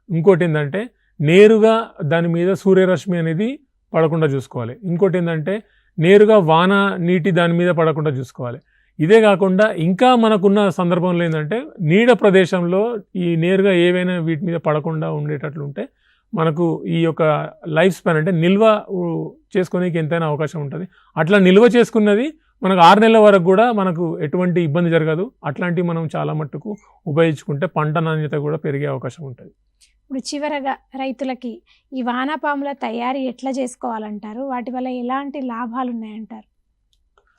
ఇంకోటి ఏంటంటే నేరుగా దాని మీద సూర్యరశ్మి అనేది పడకుండా చూసుకోవాలి. ఇంకోటి ఏంటంటే నేరుగా వాన నీటి దాని మీద పడకుండా చూసుకోవాలి. ఇదే కాకుండా ఇంకా మనకున్న సందర్భంలో ఏంటంటే నీడ ప్రదేశంలో ఈ నేరుగా ఏవైనా వీటి మీద పడకుండా ఉండేటట్లు ఉంటే మనకు ఈ యొక్క లైఫ్ స్పాన్ అంటే నిల్వ చేసుకోనికి ఎంతైనా అవకాశం ఉంటుంది. అట్లా నిల్వ చేసుకున్నది మనకు 6 నెలల వరకు కూడా మనకు ఎటువంటి ఇబ్బంది జరగదు. అట్లాంటివి మనం చాలా మట్టుకు ఉపయోగించుకుంటే పంట నాణ్యత కూడా పెరిగే అవకాశం ఉంటుంది. ఇప్పుడు చివరగా రైతులకి ఈ వానపాముల తయారీ ఎట్లా చేసుకోవాలంటారు? వాటి వల్ల ఎలాంటి లాభాలు ఉన్నాయంటారు?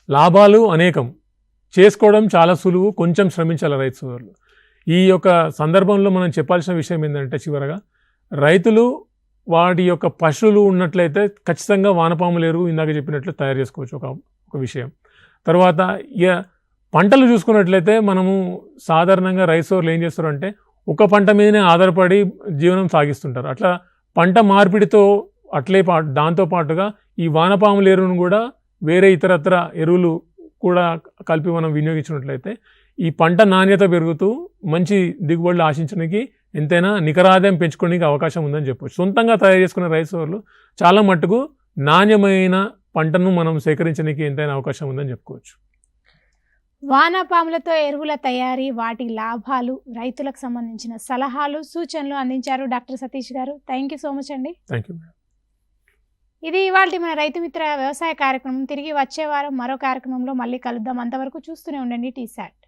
లాభాలు అనేకం. చేసుకోవడం చాలా సులువు, కొంచెం శ్రమించాలి రైతు సోదరులు. ఈ యొక్క సందర్భంలో మనం చెప్పాల్సిన విషయం ఏంటంటే చివరగా రైతులు వాటి యొక్క పశువులు ఉన్నట్లయితే ఖచ్చితంగా వానపాముల ఎరువు ఇందాక చెప్పినట్లు తయారు చేసుకోవచ్చు. ఒక విషయం. తర్వాత ఇక పంటలు చూసుకున్నట్లయితే మనము సాధారణంగా రైతు సోదరులు ఏం చేస్తారంటే ఒక పంట మీదనే ఆధారపడి జీవనం సాగిస్తుంటారు. అట్లా పంట మార్పిడితో దాంతో పాటుగా ఈ వానపాముల ఎరువును కూడా వేరే ఇతరత్ర ఎరువులు కూడా కలిపి మనం వినియోగించినట్లయితే ఈ పంట నాణ్యత పెరుగుతూ మంచి దిగుబడులు ఆశించడానికి ఎంతైనా నికర ఆదాయం పెంచుకోవడానికి అవకాశం ఉందని చెప్పవచ్చు. సొంతంగా తయారు చేసుకున్న రైతు సోదరులు చాలా మట్టుకు నాణ్యమైన పంటను మనం సేకరించడానికి ఎంతైనా అవకాశం ఉందని చెప్పుకోవచ్చు. వానపాములతో ఎరువుల తయారీ, వాటి లాభాలు, రైతులకు సంబంధించిన సలహాలు, సూచనలు అందించారు డాక్టర్ సతీష్ గారు. థ్యాంక్ యూ సో మచ్ అండి. Thank you. ఇది ఇవాళ మన రైతు మిత్ర వ్యవసాయ కార్యక్రమం. తిరిగి వచ్చే వారం మరో కార్యక్రమంలో మళ్ళీ కలుద్దాం. అంతవరకు చూస్తూనే ఉండండి టీసాట్.